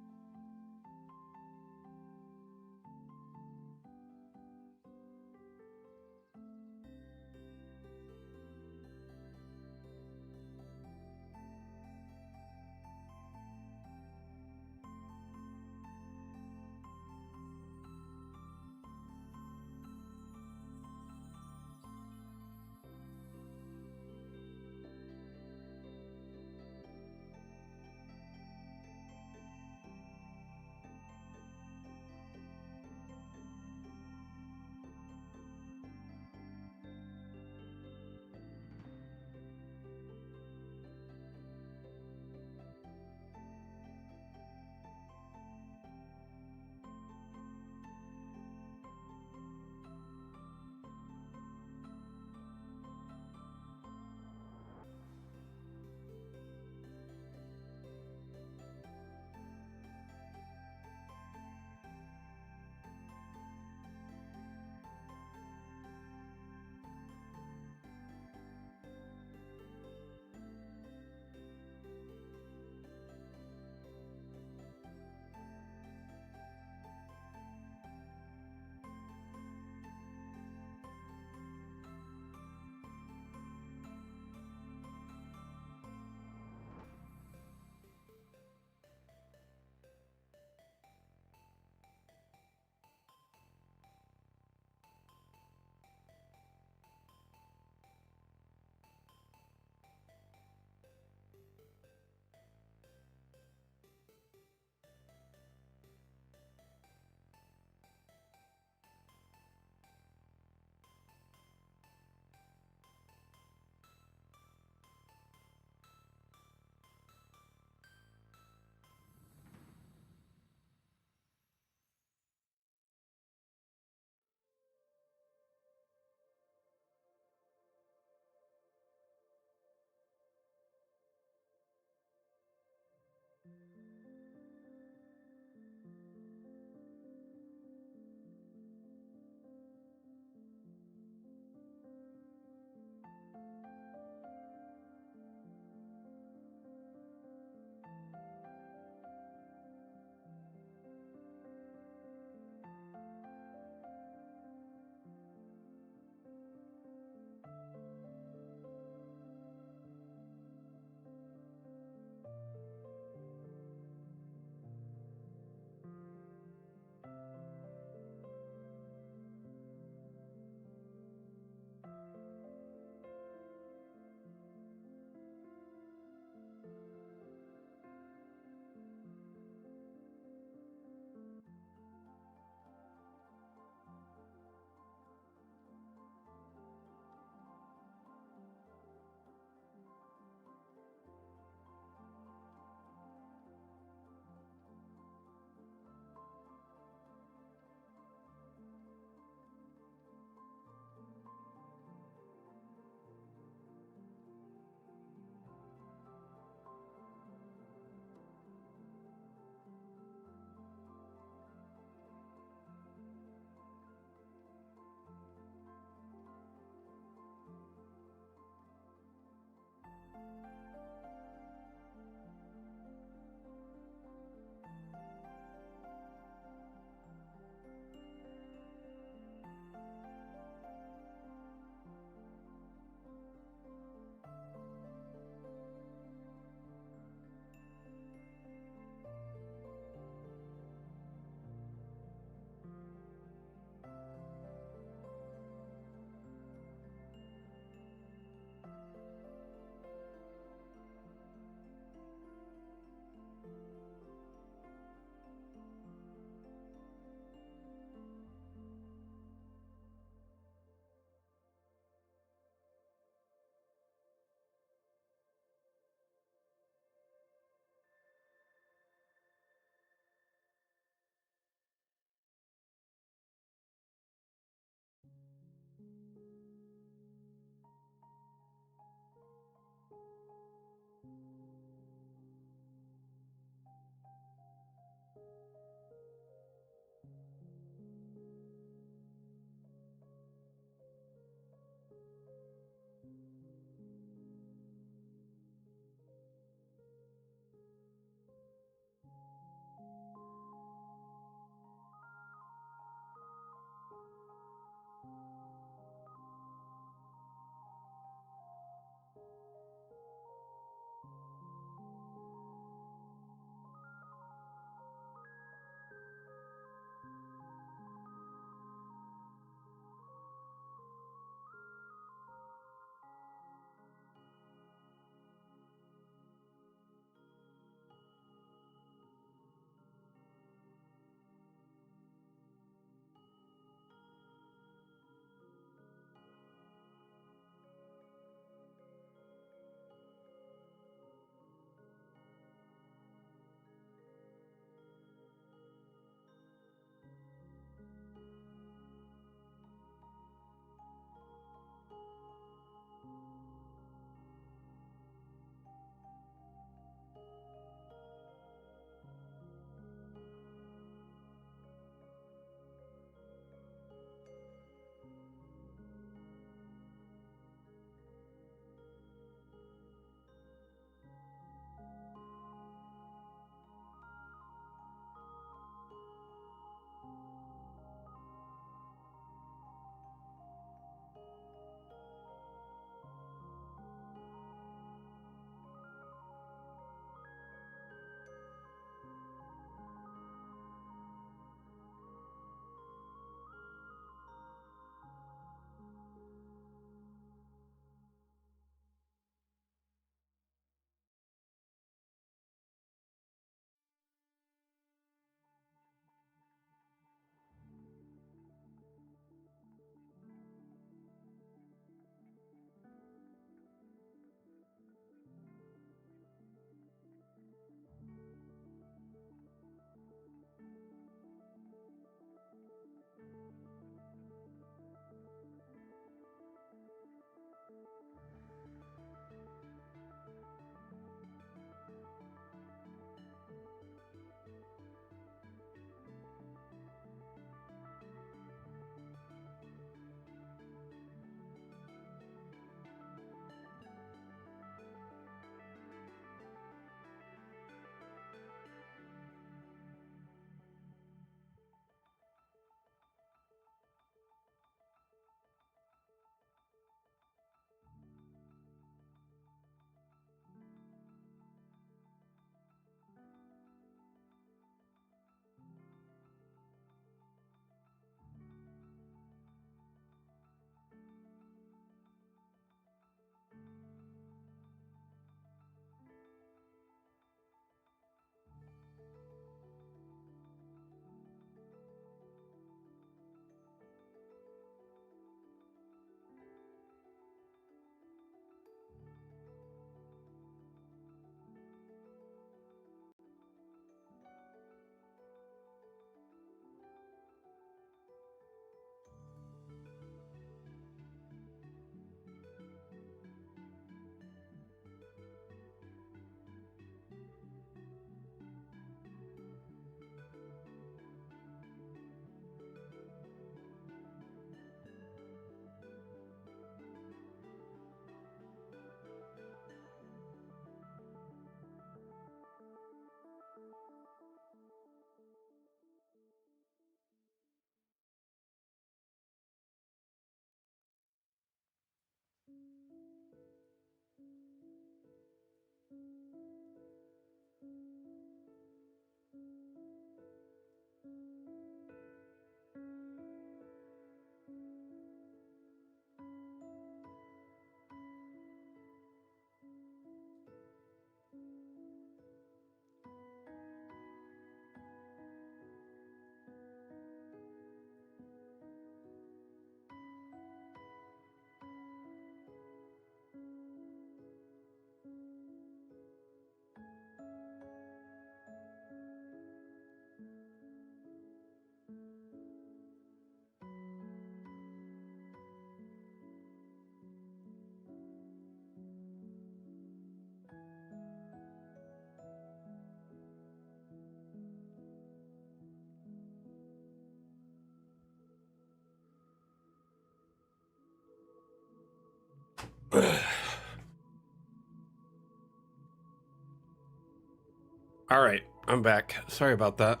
All right, I'm back. Sorry about that.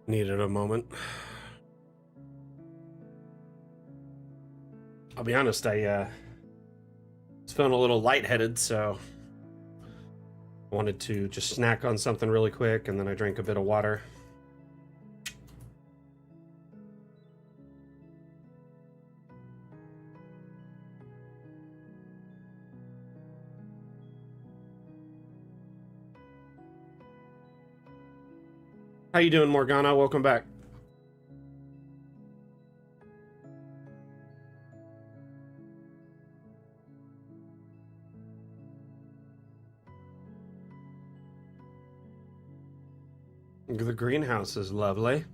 Needed a moment. I'll be honest, I was feeling a little lightheaded, so I wanted to just snack on something really quick, and then I drank a bit of water. How you doing, Morgana? Welcome back. The greenhouse is lovely.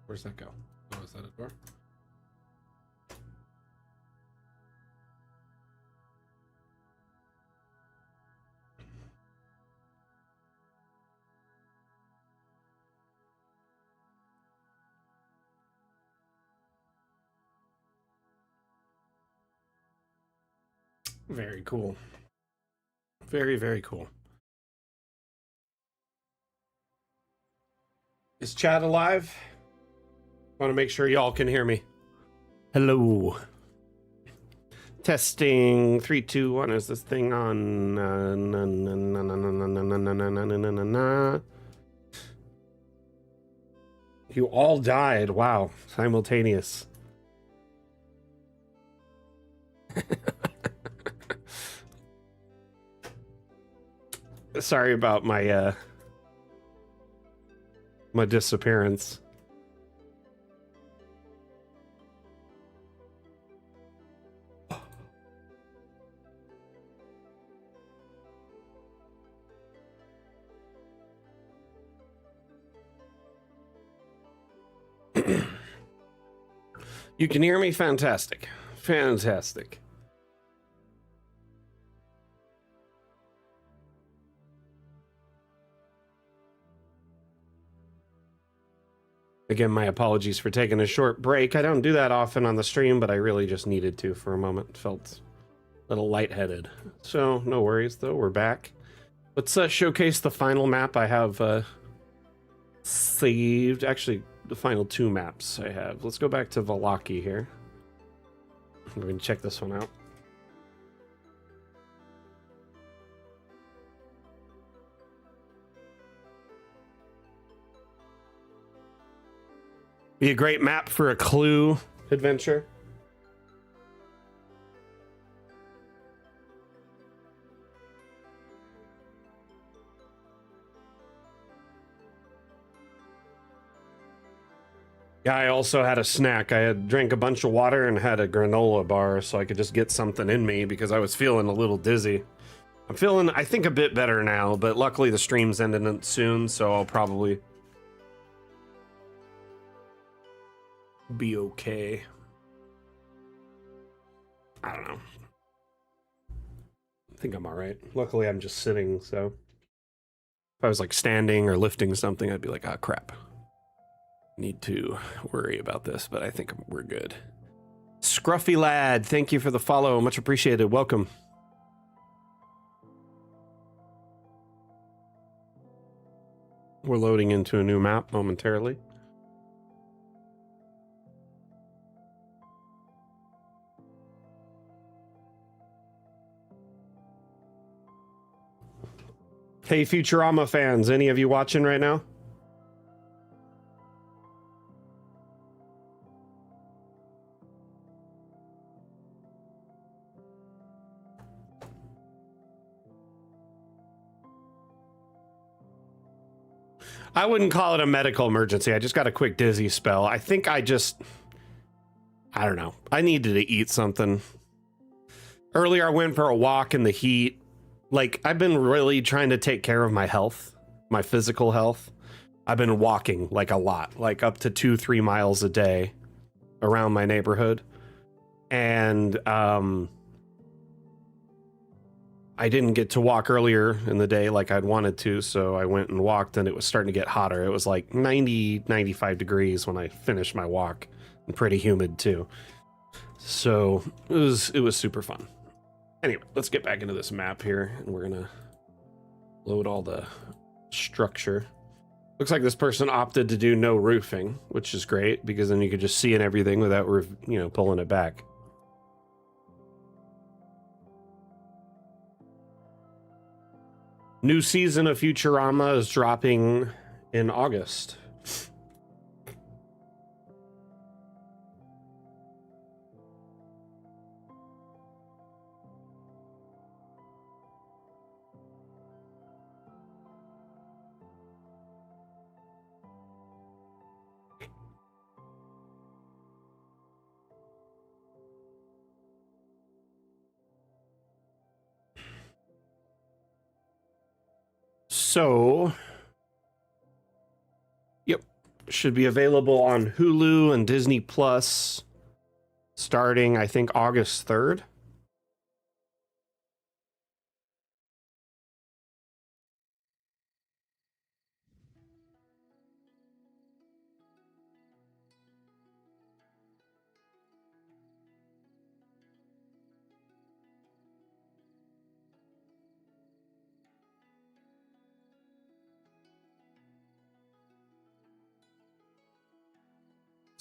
Where's that go? Oh, is that a door? Very cool. Very, very cool. Is chat alive? Want to make sure y'all can hear me. Hello. Testing 3, 2, 1. Is this thing on? You all died. Wow. Simultaneous. Sorry about my my disappearance. You can hear me? Fantastic. Fantastic. Again, my apologies for taking a short break. I don't do that often on the stream, but I really just needed to for a moment. Felt a little lightheaded. So, no worries, though. We're back. Let's showcase the final map I have saved. Actually, the final 2 maps I have. Let's go back to Valaki here. We're going to check this one out. Be a great map for a clue adventure. Yeah, I also had a snack. I had drank a bunch of water and had a granola bar so I could just get something in me because I was feeling a little dizzy. I'm feeling, I think, a bit better now, but luckily the stream's ending soon, so I'll probably be okay. I don't know. I think I'm all right. Luckily, I'm just sitting, so if I was like standing or lifting something, I'd be like, ah, crap. Need to worry about this, but I think we're good. Scruffy Lad, thank you for the follow. Much appreciated. Welcome. We're loading into a new map momentarily. Hey, Futurama fans, any of you watching right now? I wouldn't call it a medical emergency. I just got a quick dizzy spell. I think I don't know. I needed to eat something. Earlier, I went for a walk in the heat. Like, I've been really trying to take care of my health, my physical health. I've been walking, like, a lot, like up to 2-3 miles a day around my neighborhood. And, I didn't get to walk earlier in the day like I'd wanted to, so I went and walked, and it was starting to get hotter. It was like 90, 95 degrees when I finished my walk, and pretty humid too. So it was super fun. Anyway, let's get back into this map here, and we're gonna load all the structure. Looks like this person opted to do no roofing, which is great because then you could just see in everything without pulling it back. New season of Futurama is dropping in August. So, yep, should be available on Hulu and Disney Plus starting, I think, August 3rd.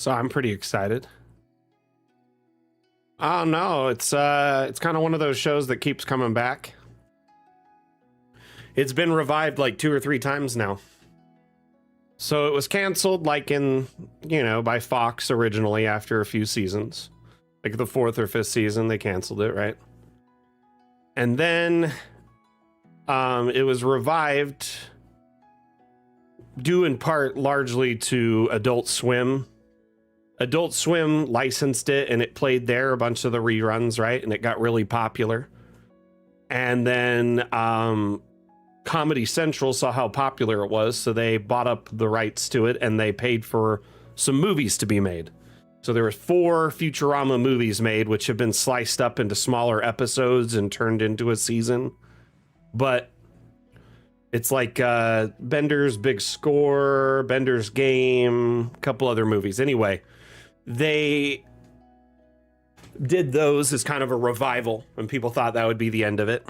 So I'm pretty excited. Oh no, it's kind of one of those shows that keeps coming back. It's been revived like 2 or 3 times now. So it was canceled like by Fox originally after a few seasons. Like the 4th or 5th season they canceled it, right? And then it was revived due in part largely to Adult Swim. Adult Swim licensed it and it played there a bunch of the reruns, right? And it got really popular. And then Comedy Central saw how popular it was, so they bought up the rights to it and they paid for some movies to be made. So there were 4 Futurama movies made, which have been sliced up into smaller episodes and turned into a season. But it's like Bender's Big Score, Bender's Game, a couple other movies. Anyway, they did those as kind of a revival, and people thought that would be the end of it.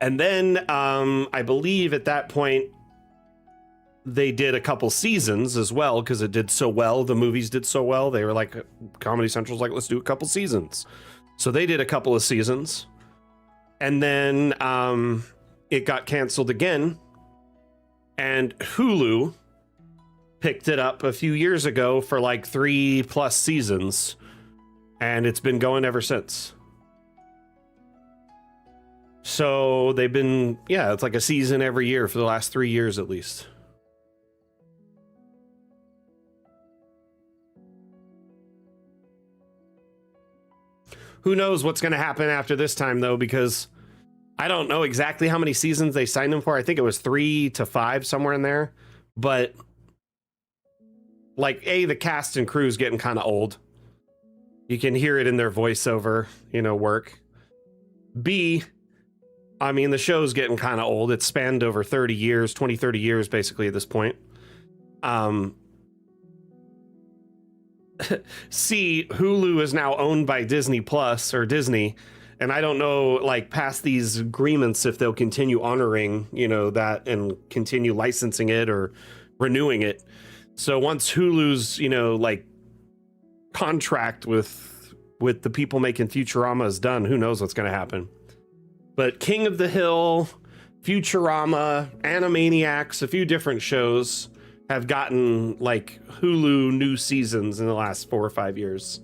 And then I believe at that point, they did a couple seasons as well because it did so well. The movies did so well. They were like, Comedy Central's like, let's do a couple seasons. So they did a couple of seasons. And then it got canceled again. And Hulu picked it up a few years ago for like 3+ seasons. And it's been going ever since. So they've been, it's like a season every year for the last 3 years at least. Who knows what's going to happen after this time, though, because I don't know exactly how many seasons they signed him for. I think it was 3 to 5, somewhere in there. But, like, A, the cast and crew's getting kind of old. You can hear it in their voiceover, work. B, I mean, the show's getting kind of old. It's spanned over 30 years, 20, 30 years, basically, at this point. C, Hulu is now owned by Disney Plus or Disney, and I don't know, like, past these agreements if they'll continue honoring, that and continue licensing it or renewing it. So once Hulu's, contract with the people making Futurama is done, who knows what's going to happen. But King of the Hill, Futurama, Animaniacs, a few different shows have gotten like Hulu new seasons in the last 4 or 5 years.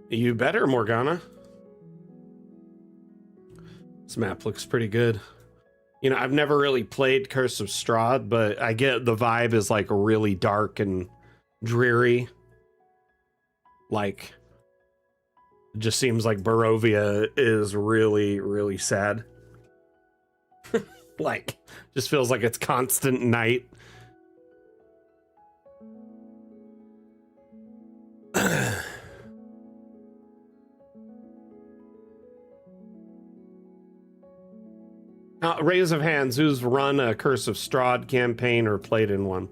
You better, Morgana. This map looks pretty good. I've never really played Curse of Strahd, but I get the vibe is like really dark and dreary. Like, it just seems like Barovia is really, really sad. Like, just feels like it's constant night. Raise of hands, who's run a Curse of Strahd campaign or played in one?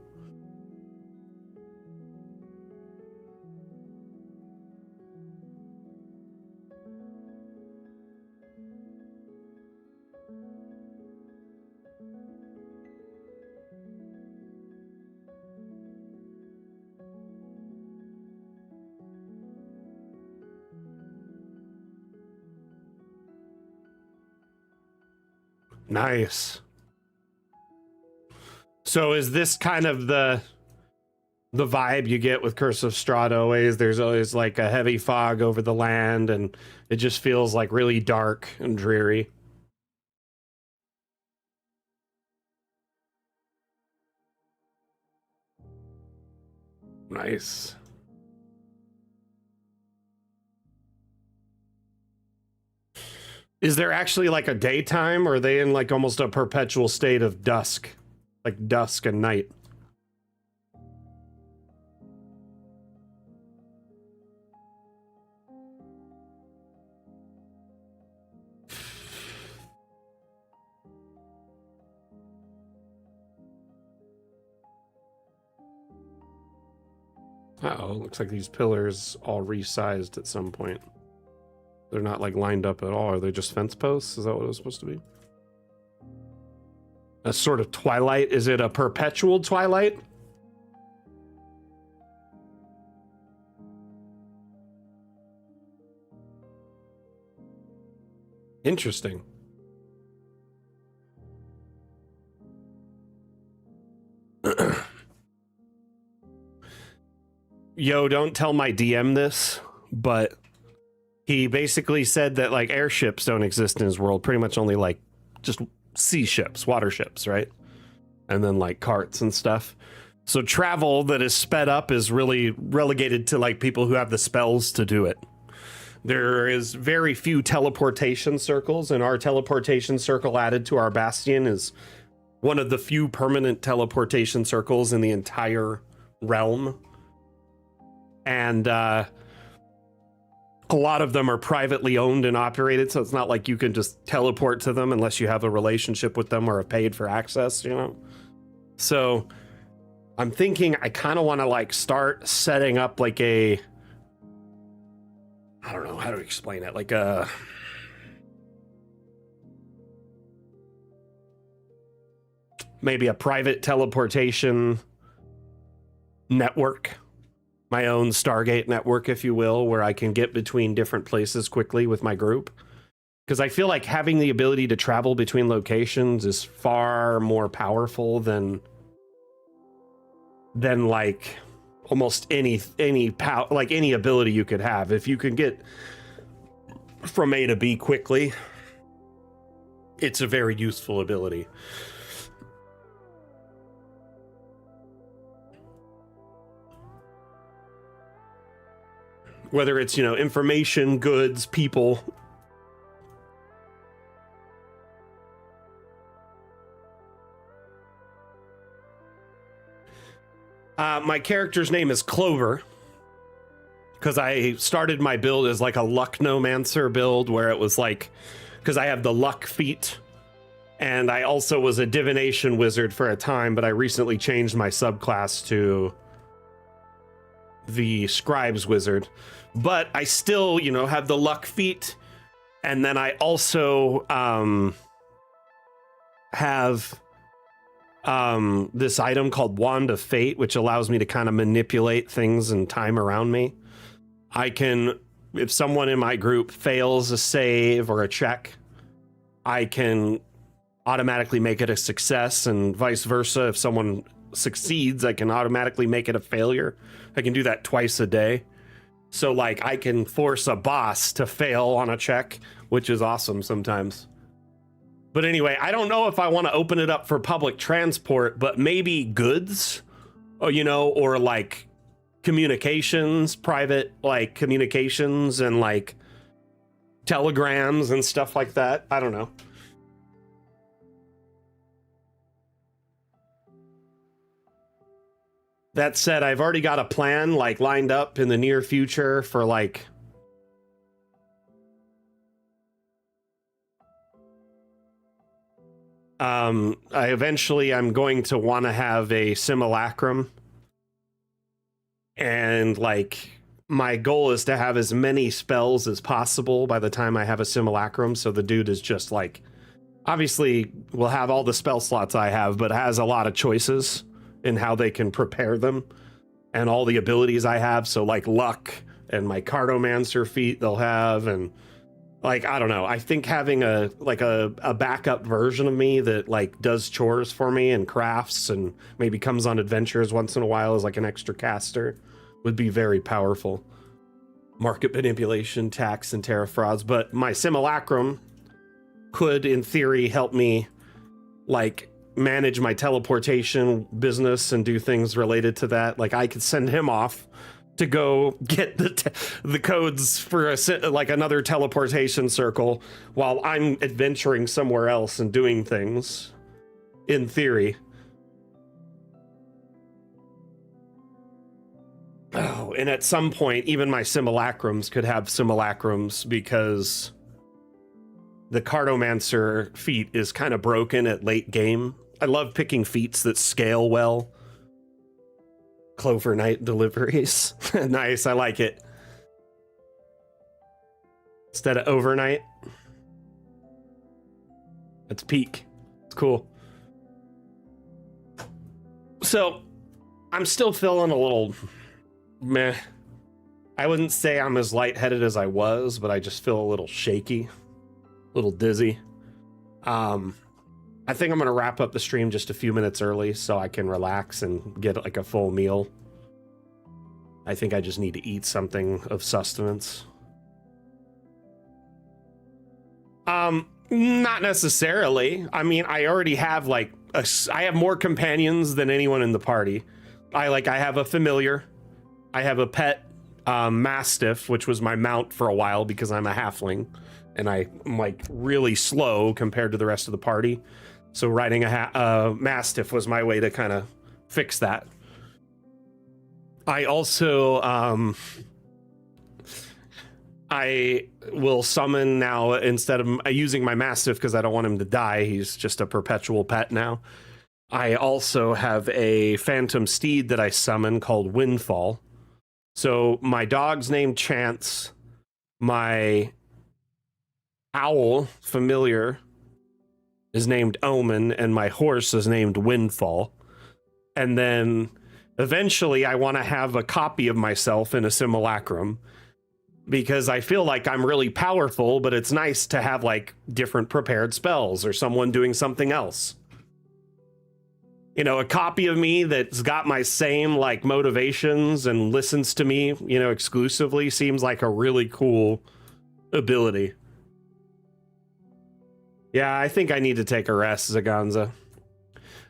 Nice. So is this kind of the vibe you get with Curse of Strahd always? There's always like a heavy fog over the land, and it just feels like really dark and dreary. Nice. Is there actually like a daytime, or are they in like almost a perpetual state of dusk? Like dusk and night? Uh-oh, looks like these pillars all resized at some point. They're not like lined up at all. Are they just fence posts? Is that what it was supposed to be? A sort of twilight? Is it a perpetual twilight? Interesting. Yo, don't tell my DM this, but he basically said that like airships don't exist in his world, pretty much only like just sea ships, water ships, right? And then like carts and stuff. So travel that is sped up is really relegated to like people who have the spells to do it. There is very few teleportation circles, and our teleportation circle added to our bastion is one of the few permanent teleportation circles in the entire realm. And a lot of them are privately owned and operated, so it's not like you can just teleport to them unless you have a relationship with them or have paid for access, you know? So I'm thinking I kind of want to like start setting up like a, I don't know how to explain it, like a, maybe a private teleportation network. My own Stargate network, if you will, where I can get between different places quickly with my group. Because I feel like having the ability to travel between locations is far more powerful than like almost any like any ability you could have. If you can get from A to B quickly, it's a very useful ability. Whether it's, you know, information, goods, people. My character's name is Clover, because I started my build as like a Lucknomancer build, where it was like, because I have the luck feat, and I also was a divination wizard for a time, but I recently changed my subclass to the scribes wizard. But I still, you know, have the luck feat, and then I also have this item called Wand of Fate, which allows me to kind of manipulate things and time around me. I can, if someone in my group fails a save or a check, I can automatically make it a success, and vice versa. If someone succeeds, I can automatically make it a failure. I can do that twice a day. So like I can force a boss to fail on a check, which is awesome sometimes. But anyway, I don't know if I want to open it up for public transport, but maybe goods, or, you know, or like communications, private like communications and like telegrams and stuff like that. I don't know. That said, I've already got a plan like lined up in the near future for like I'm going to want to have a simulacrum, and like my goal is to have as many spells as possible by the time I have a simulacrum. So the dude is just like, obviously will have all the spell slots I have, but has a lot of choices in how they can prepare them and all the abilities I have. So like luck and my cartomancer feat they'll have, and like, I don't know. I think having a backup version of me that like does chores for me and crafts and maybe comes on adventures once in a while as like an extra caster would be very powerful. Market manipulation, tax, and terra frauds. But my simulacrum could, in theory, help me like manage my teleportation business and do things related to that. Like I could send him off to go get the codes for like another teleportation circle while I'm adventuring somewhere else and doing things, in theory. Oh, and at some point, even my simulacrums could have simulacrums because the cartomancer feat is kind of broken at late game. I love picking feats that scale well. Clover Night deliveries. Nice, I like it. Instead of overnight. It's peak. It's cool. So, I'm still feeling a little meh. I wouldn't say I'm as lightheaded as I was, but I just feel a little shaky. A little dizzy. I think I'm going to wrap up the stream just a few minutes early so I can relax and get like a full meal. I think I just need to eat something of sustenance. Not necessarily. I mean, I already have like I have more companions than anyone in the party. I have a familiar. I have a pet mastiff, which was my mount for a while because I'm a halfling and I'm like really slow compared to the rest of the party. So riding a mastiff was my way to kind of fix that. I also, I will summon now instead of using my mastiff because I don't want him to die. He's just a perpetual pet now. I also have a phantom steed that I summon called Windfall. So my dog's named Chance. My owl familiar is named Omen, and my horse is named Windfall. And then eventually I want to have a copy of myself in a simulacrum because I feel like I'm really powerful, but it's nice to have like different prepared spells or someone doing something else. You know, a copy of me that's got my same like motivations and listens to me, you know, exclusively seems like a really cool ability. Yeah, I think I need to take a rest, Zaganza.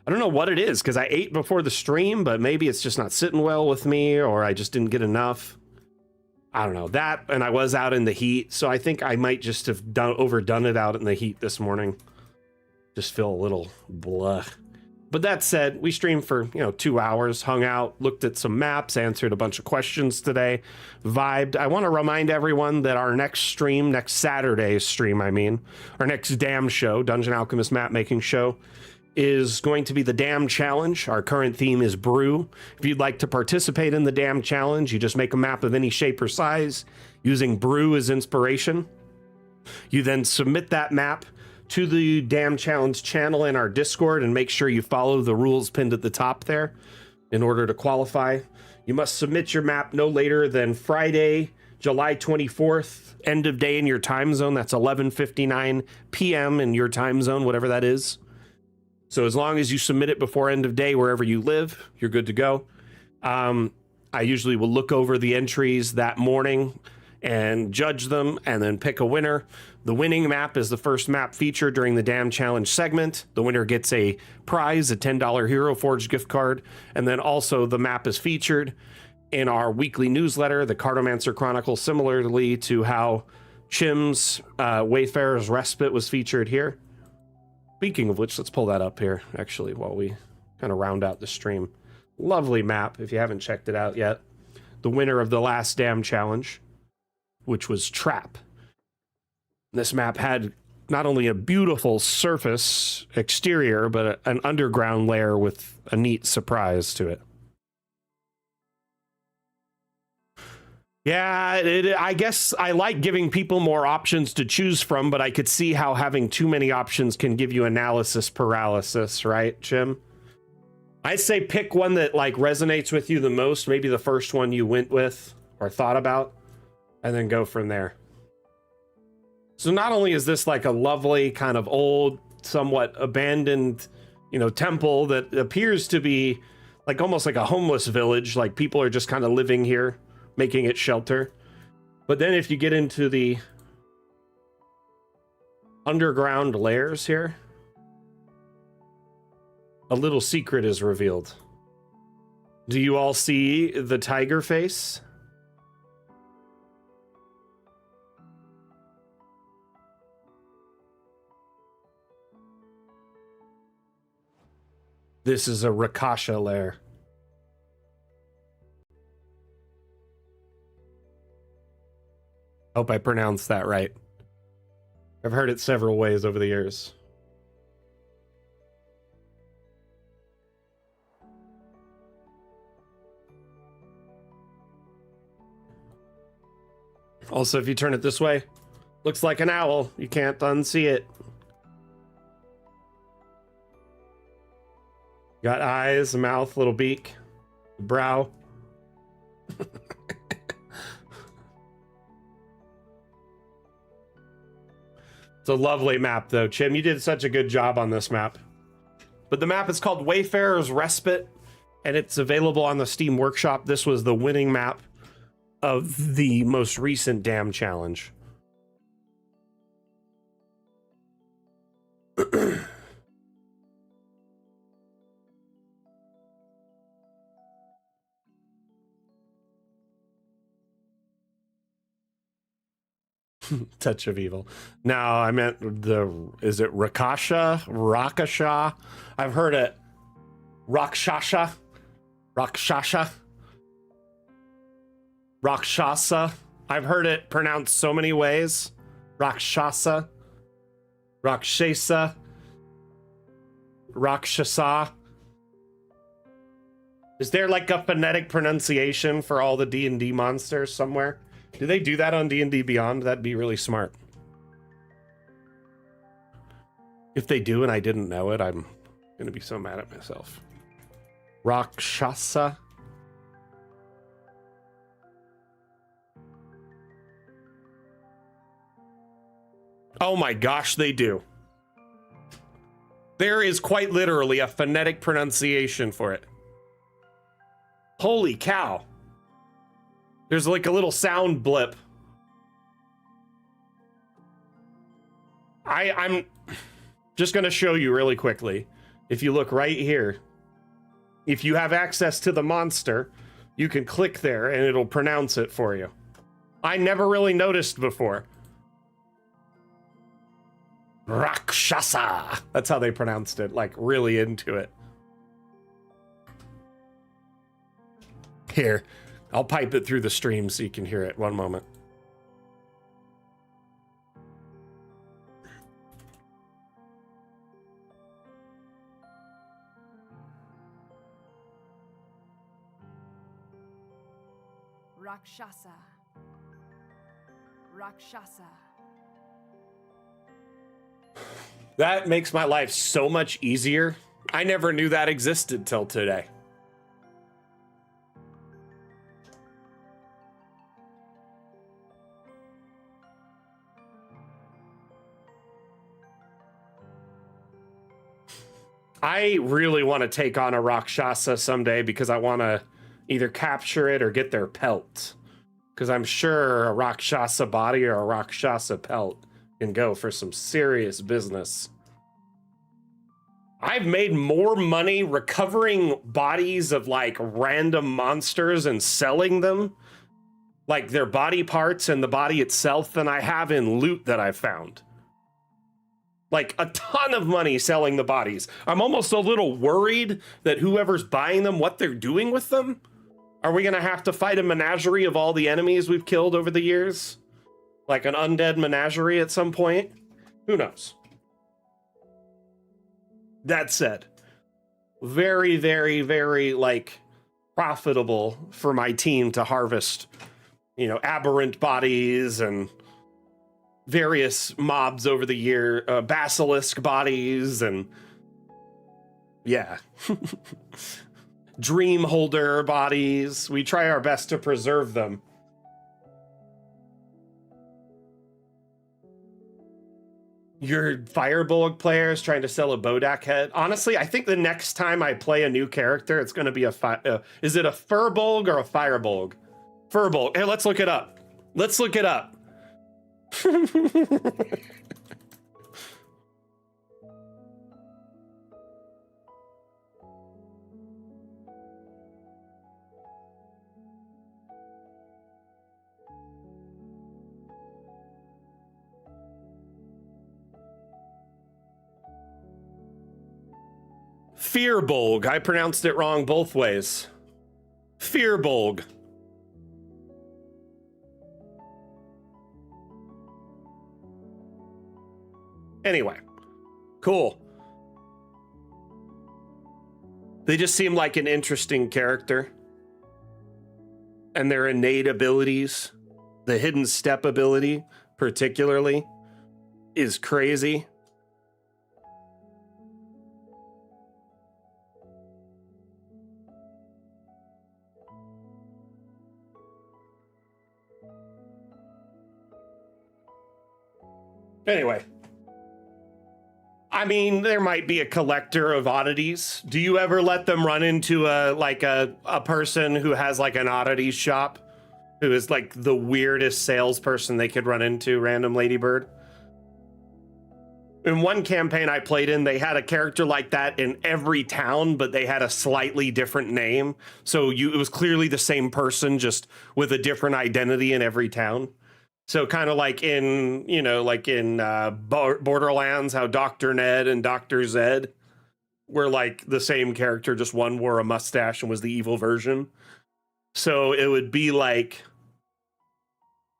I don't know what it is, because I ate before the stream, but maybe it's just not sitting well with me, or I just didn't get enough. I don't know. That, and I was out in the heat, so I think I might just have overdone it out in the heat this morning. Just feel a little blah. But that said, we streamed for, 2 hours, hung out, looked at some maps, answered a bunch of questions today, vibed. I want to remind everyone that our next stream, next Saturday's stream, our next Dam show, Dungeon Alchemist Mapmaking show, is going to be the Dam Challenge. Our current theme is Brew. If you'd like to participate in the Dam Challenge, you just make a map of any shape or size using Brew as inspiration. You then submit that map to the Dam Challenge channel in our Discord and make sure you follow the rules pinned at the top there in order to qualify. You must submit your map no later than Friday, July 24th, end of day in your time zone. That's 11:59 p.m. in your time zone, whatever that is. So as long as you submit it before end of day, wherever you live, you're good to go. I usually will look over the entries that morning and judge them and then pick a winner. The winning map is the first map featured during the Dam Challenge segment. The winner gets a prize, a $10 Hero Forge gift card. And then also the map is featured in our weekly newsletter, the Cartomancer Chronicle, similarly to how Chim's Wayfarer's Respite was featured here. Speaking of which, let's pull that up here, actually, while we kind of round out the stream. Lovely map, if you haven't checked it out yet. The winner of the last Dam Challenge, which was Trap. This map had not only a beautiful surface exterior, but an underground layer with a neat surprise to it. Yeah, I guess I like giving people more options to choose from, but I could see how having too many options can give you analysis paralysis, right, Jim? I'd say pick one that like resonates with you the most, maybe the first one you went with or thought about, and then go from there. So not only is this like a lovely kind of old, somewhat abandoned, temple that appears to be like almost like a homeless village, like people are just kind of living here, making it shelter. But then if you get into the underground layers here, a little secret is revealed. Do you all see the tiger face? This is a Rakasha lair. Hope I pronounced that right. I've heard it several ways over the years. Also, if you turn it this way, looks like an owl. You can't unsee it. Got eyes, mouth, little beak, brow. It's a lovely map, though. Chim, you did such a good job on this map. But the map is called Wayfarer's Respite, and it's available on the Steam Workshop. This was the winning map of the most recent Dam Challenge. Touch of evil. No, I meant is it Rakasha? I've heard it. Rakshasa. I've heard it pronounced so many ways. Rakshasa. Rakshasa. Is there like a phonetic pronunciation for all the D&D monsters somewhere? Do they do that on D&D Beyond? That'd be really smart. If they do and I didn't know it, I'm going to be so mad at myself. Rakshasa. Oh my gosh, they do. There is quite literally a phonetic pronunciation for it. Holy cow. There's like a little sound blip. I'm just going to show you really quickly. If you look right here, if you have access to the monster, you can click there and it'll pronounce it for you. I never really noticed before. Rakshasa. That's how they pronounced it, like really into it. Here, I'll pipe it through the stream so you can hear it. One moment. Rakshasa. Rakshasa. That makes my life so much easier. I never knew that existed till today. I really want to take on a Rakshasa someday because I want to either capture it or get their pelt. Because I'm sure a Rakshasa body or a Rakshasa pelt can go for some serious business. I've made more money recovering bodies of like random monsters and selling them, like their body parts and the body itself, than I have in loot that I've found. Like a ton of money selling the bodies. I'm almost a little worried that whoever's buying them, what they're doing with them. Are we going to have to fight a menagerie of all the enemies we've killed over the years? Like an undead menagerie at some point? Who knows? That said, very, very, very like profitable for my team to harvest, you know, aberrant bodies and various mobs over the year, basilisk bodies, and yeah, dream holder bodies. We try our best to preserve them. Your Firbolg player is trying to sell a Bodak head. Honestly, I think the next time I play a new character, it's going to be is it a Firbolg or a Firebolg? Firbolg. Hey, let's look it up. Let's look it up. Fearbolg. I pronounced it wrong both ways. Fearbolg. Anyway, cool. They just seem like an interesting character. And their innate abilities, the hidden step ability particularly, is crazy. Anyway, I mean, there might be a collector of oddities. Do you ever let them run into a person who has like an oddities shop, who is like the weirdest salesperson they could run into, random ladybird? In one campaign I played in, they had a character like that in every town, but they had a slightly different name. So it was clearly the same person, just with a different identity in every town. So kind of like in, you know, like in Borderlands, how Dr. Ned and Dr. Zed were like the same character, just one wore a mustache and was the evil version. So it would be like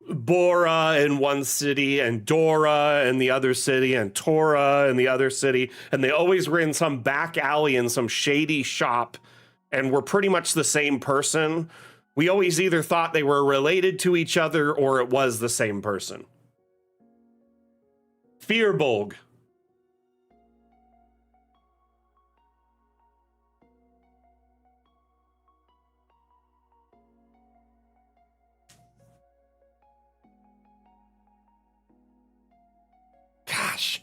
Bora in one city and Dora in the other city and Tora in the other city. And they always were in some back alley in some shady shop and were pretty much the same person. We always either thought they were related to each other or it was the same person. Fearbolg. Gosh,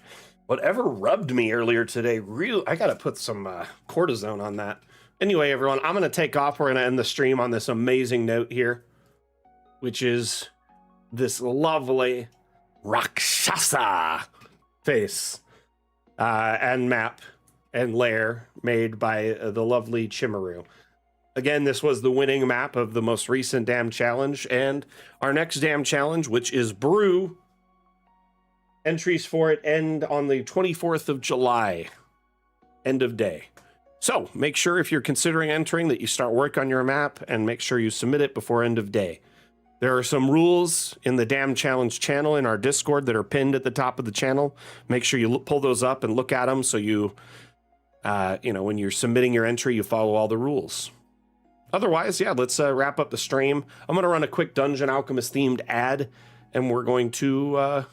whatever rubbed me earlier today, I gotta put some cortisone on that. Anyway, everyone, I'm going to take off. We're going to end the stream on this amazing note here, which is this lovely Rakshasa face and map and lair made by the lovely Chimaru. Again, this was the winning map of the most recent Dam Challenge, and our next Dam Challenge, which is Brew. Entries for it end on the 24th of July, end of day. So make sure if you're considering entering that you start work on your map and make sure you submit it before end of day. There are some rules in the Dam Challenge channel in our Discord that are pinned at the top of the channel. Make sure you pull those up and look at them so you, when you're submitting your entry, you follow all the rules. Otherwise, yeah, let's wrap up the stream. I'm going to run a quick Dungeon Alchemist themed ad and we're going to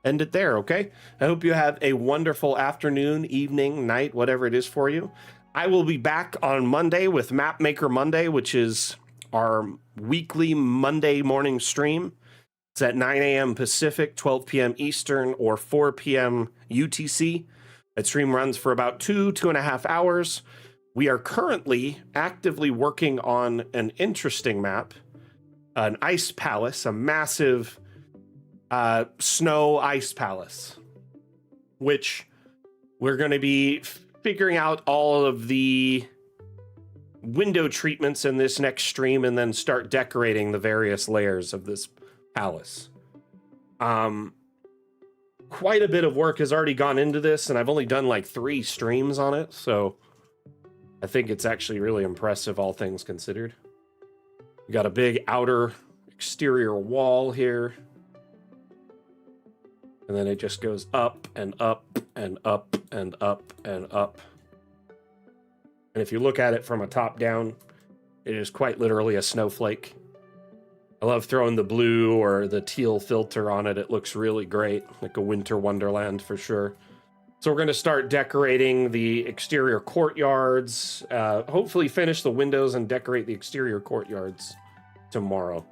end it there, okay? I hope you have a wonderful afternoon, evening, night, whatever it is for you. I will be back on Monday with Mapmaker Monday, which is our weekly Monday morning stream. It's at 9 a.m. Pacific, 12 p.m. Eastern, or 4 p.m. UTC. That stream runs for about 2.5 hours. We are currently actively working on an interesting map, an ice palace, a massive snow ice palace, which we're going to be figuring out all of the window treatments in this next stream and then start decorating the various layers of this palace. Quite a bit of work has already gone into this, and I've only done like 3 streams on it, so I think it's actually really impressive, all things considered. We got a big outer exterior wall here. And then it just goes up and up and up and up and up. And if you look at it from a top down, it is quite literally a snowflake. I love throwing the blue or the teal filter on it. It looks really great, like a winter wonderland for sure. So we're going to start decorating the exterior courtyards, hopefully finish the windows and decorate the exterior courtyards tomorrow.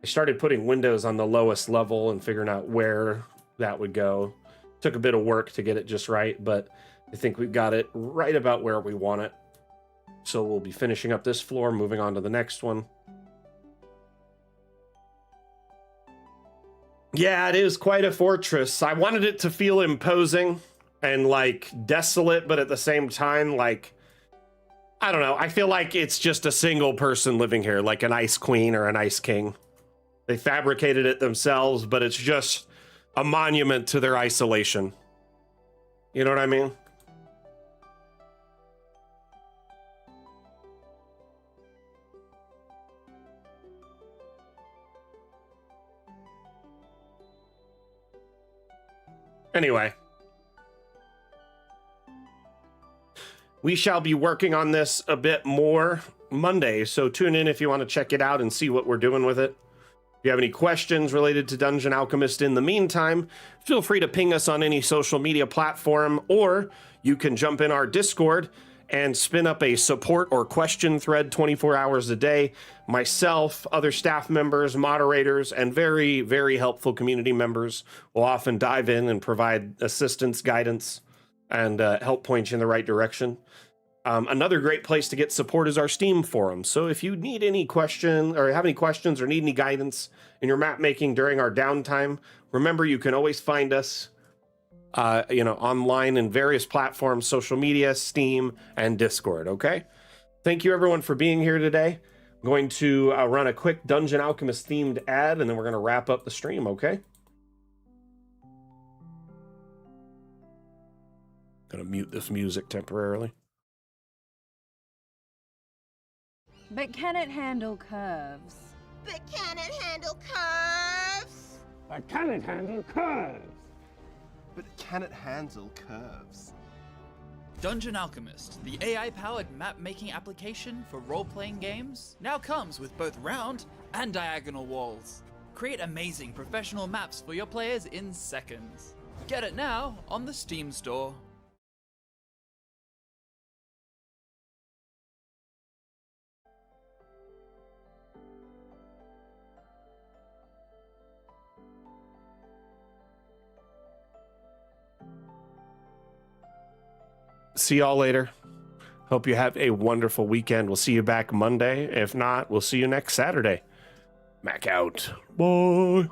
I started putting windows on the lowest level and figuring out where that would go. Took a bit of work to get it just right, but I think we've got it right about where we want it. So we'll be finishing up this floor, moving on to the next one. Yeah, it is quite a fortress. I wanted it to feel imposing and like desolate, but at the same time, like, I don't know. I feel like it's just a single person living here, like an ice queen or an ice king. They fabricated it themselves, but it's just a monument to their isolation. You know what I mean? Anyway, we shall be working on this a bit more Monday, so tune in if you want to check it out and see what we're doing with it. If you have any questions related to Dungeon Alchemist in the meantime, feel free to ping us on any social media platform, or you can jump in our Discord and spin up a support or question thread 24 hours a day. Myself, other staff members, moderators, and very, very helpful community members will often dive in and provide assistance, guidance, and help point you in the right direction. Another great place to get support is our Steam forum. So if you need any question or have any questions or need any guidance in your map making during our downtime, remember you can always find us online in various platforms, social media, Steam, and Discord, okay? Thank you everyone for being here today. I'm going to run a quick Dungeon Alchemist themed ad, and then we're going to wrap up the stream, okay? Gonna mute this music temporarily. But can it handle curves? But can it handle curves? But can it handle curves? But can it handle curves? Dungeon Alchemist, the AI-powered map-making application for role-playing games, now comes with both round and diagonal walls. Create amazing professional maps for your players in seconds. Get it now on the Steam store. See y'all later. Hope you have a wonderful weekend. We'll see you back Monday. If not, we'll see you next Saturday. Mac out. Bye.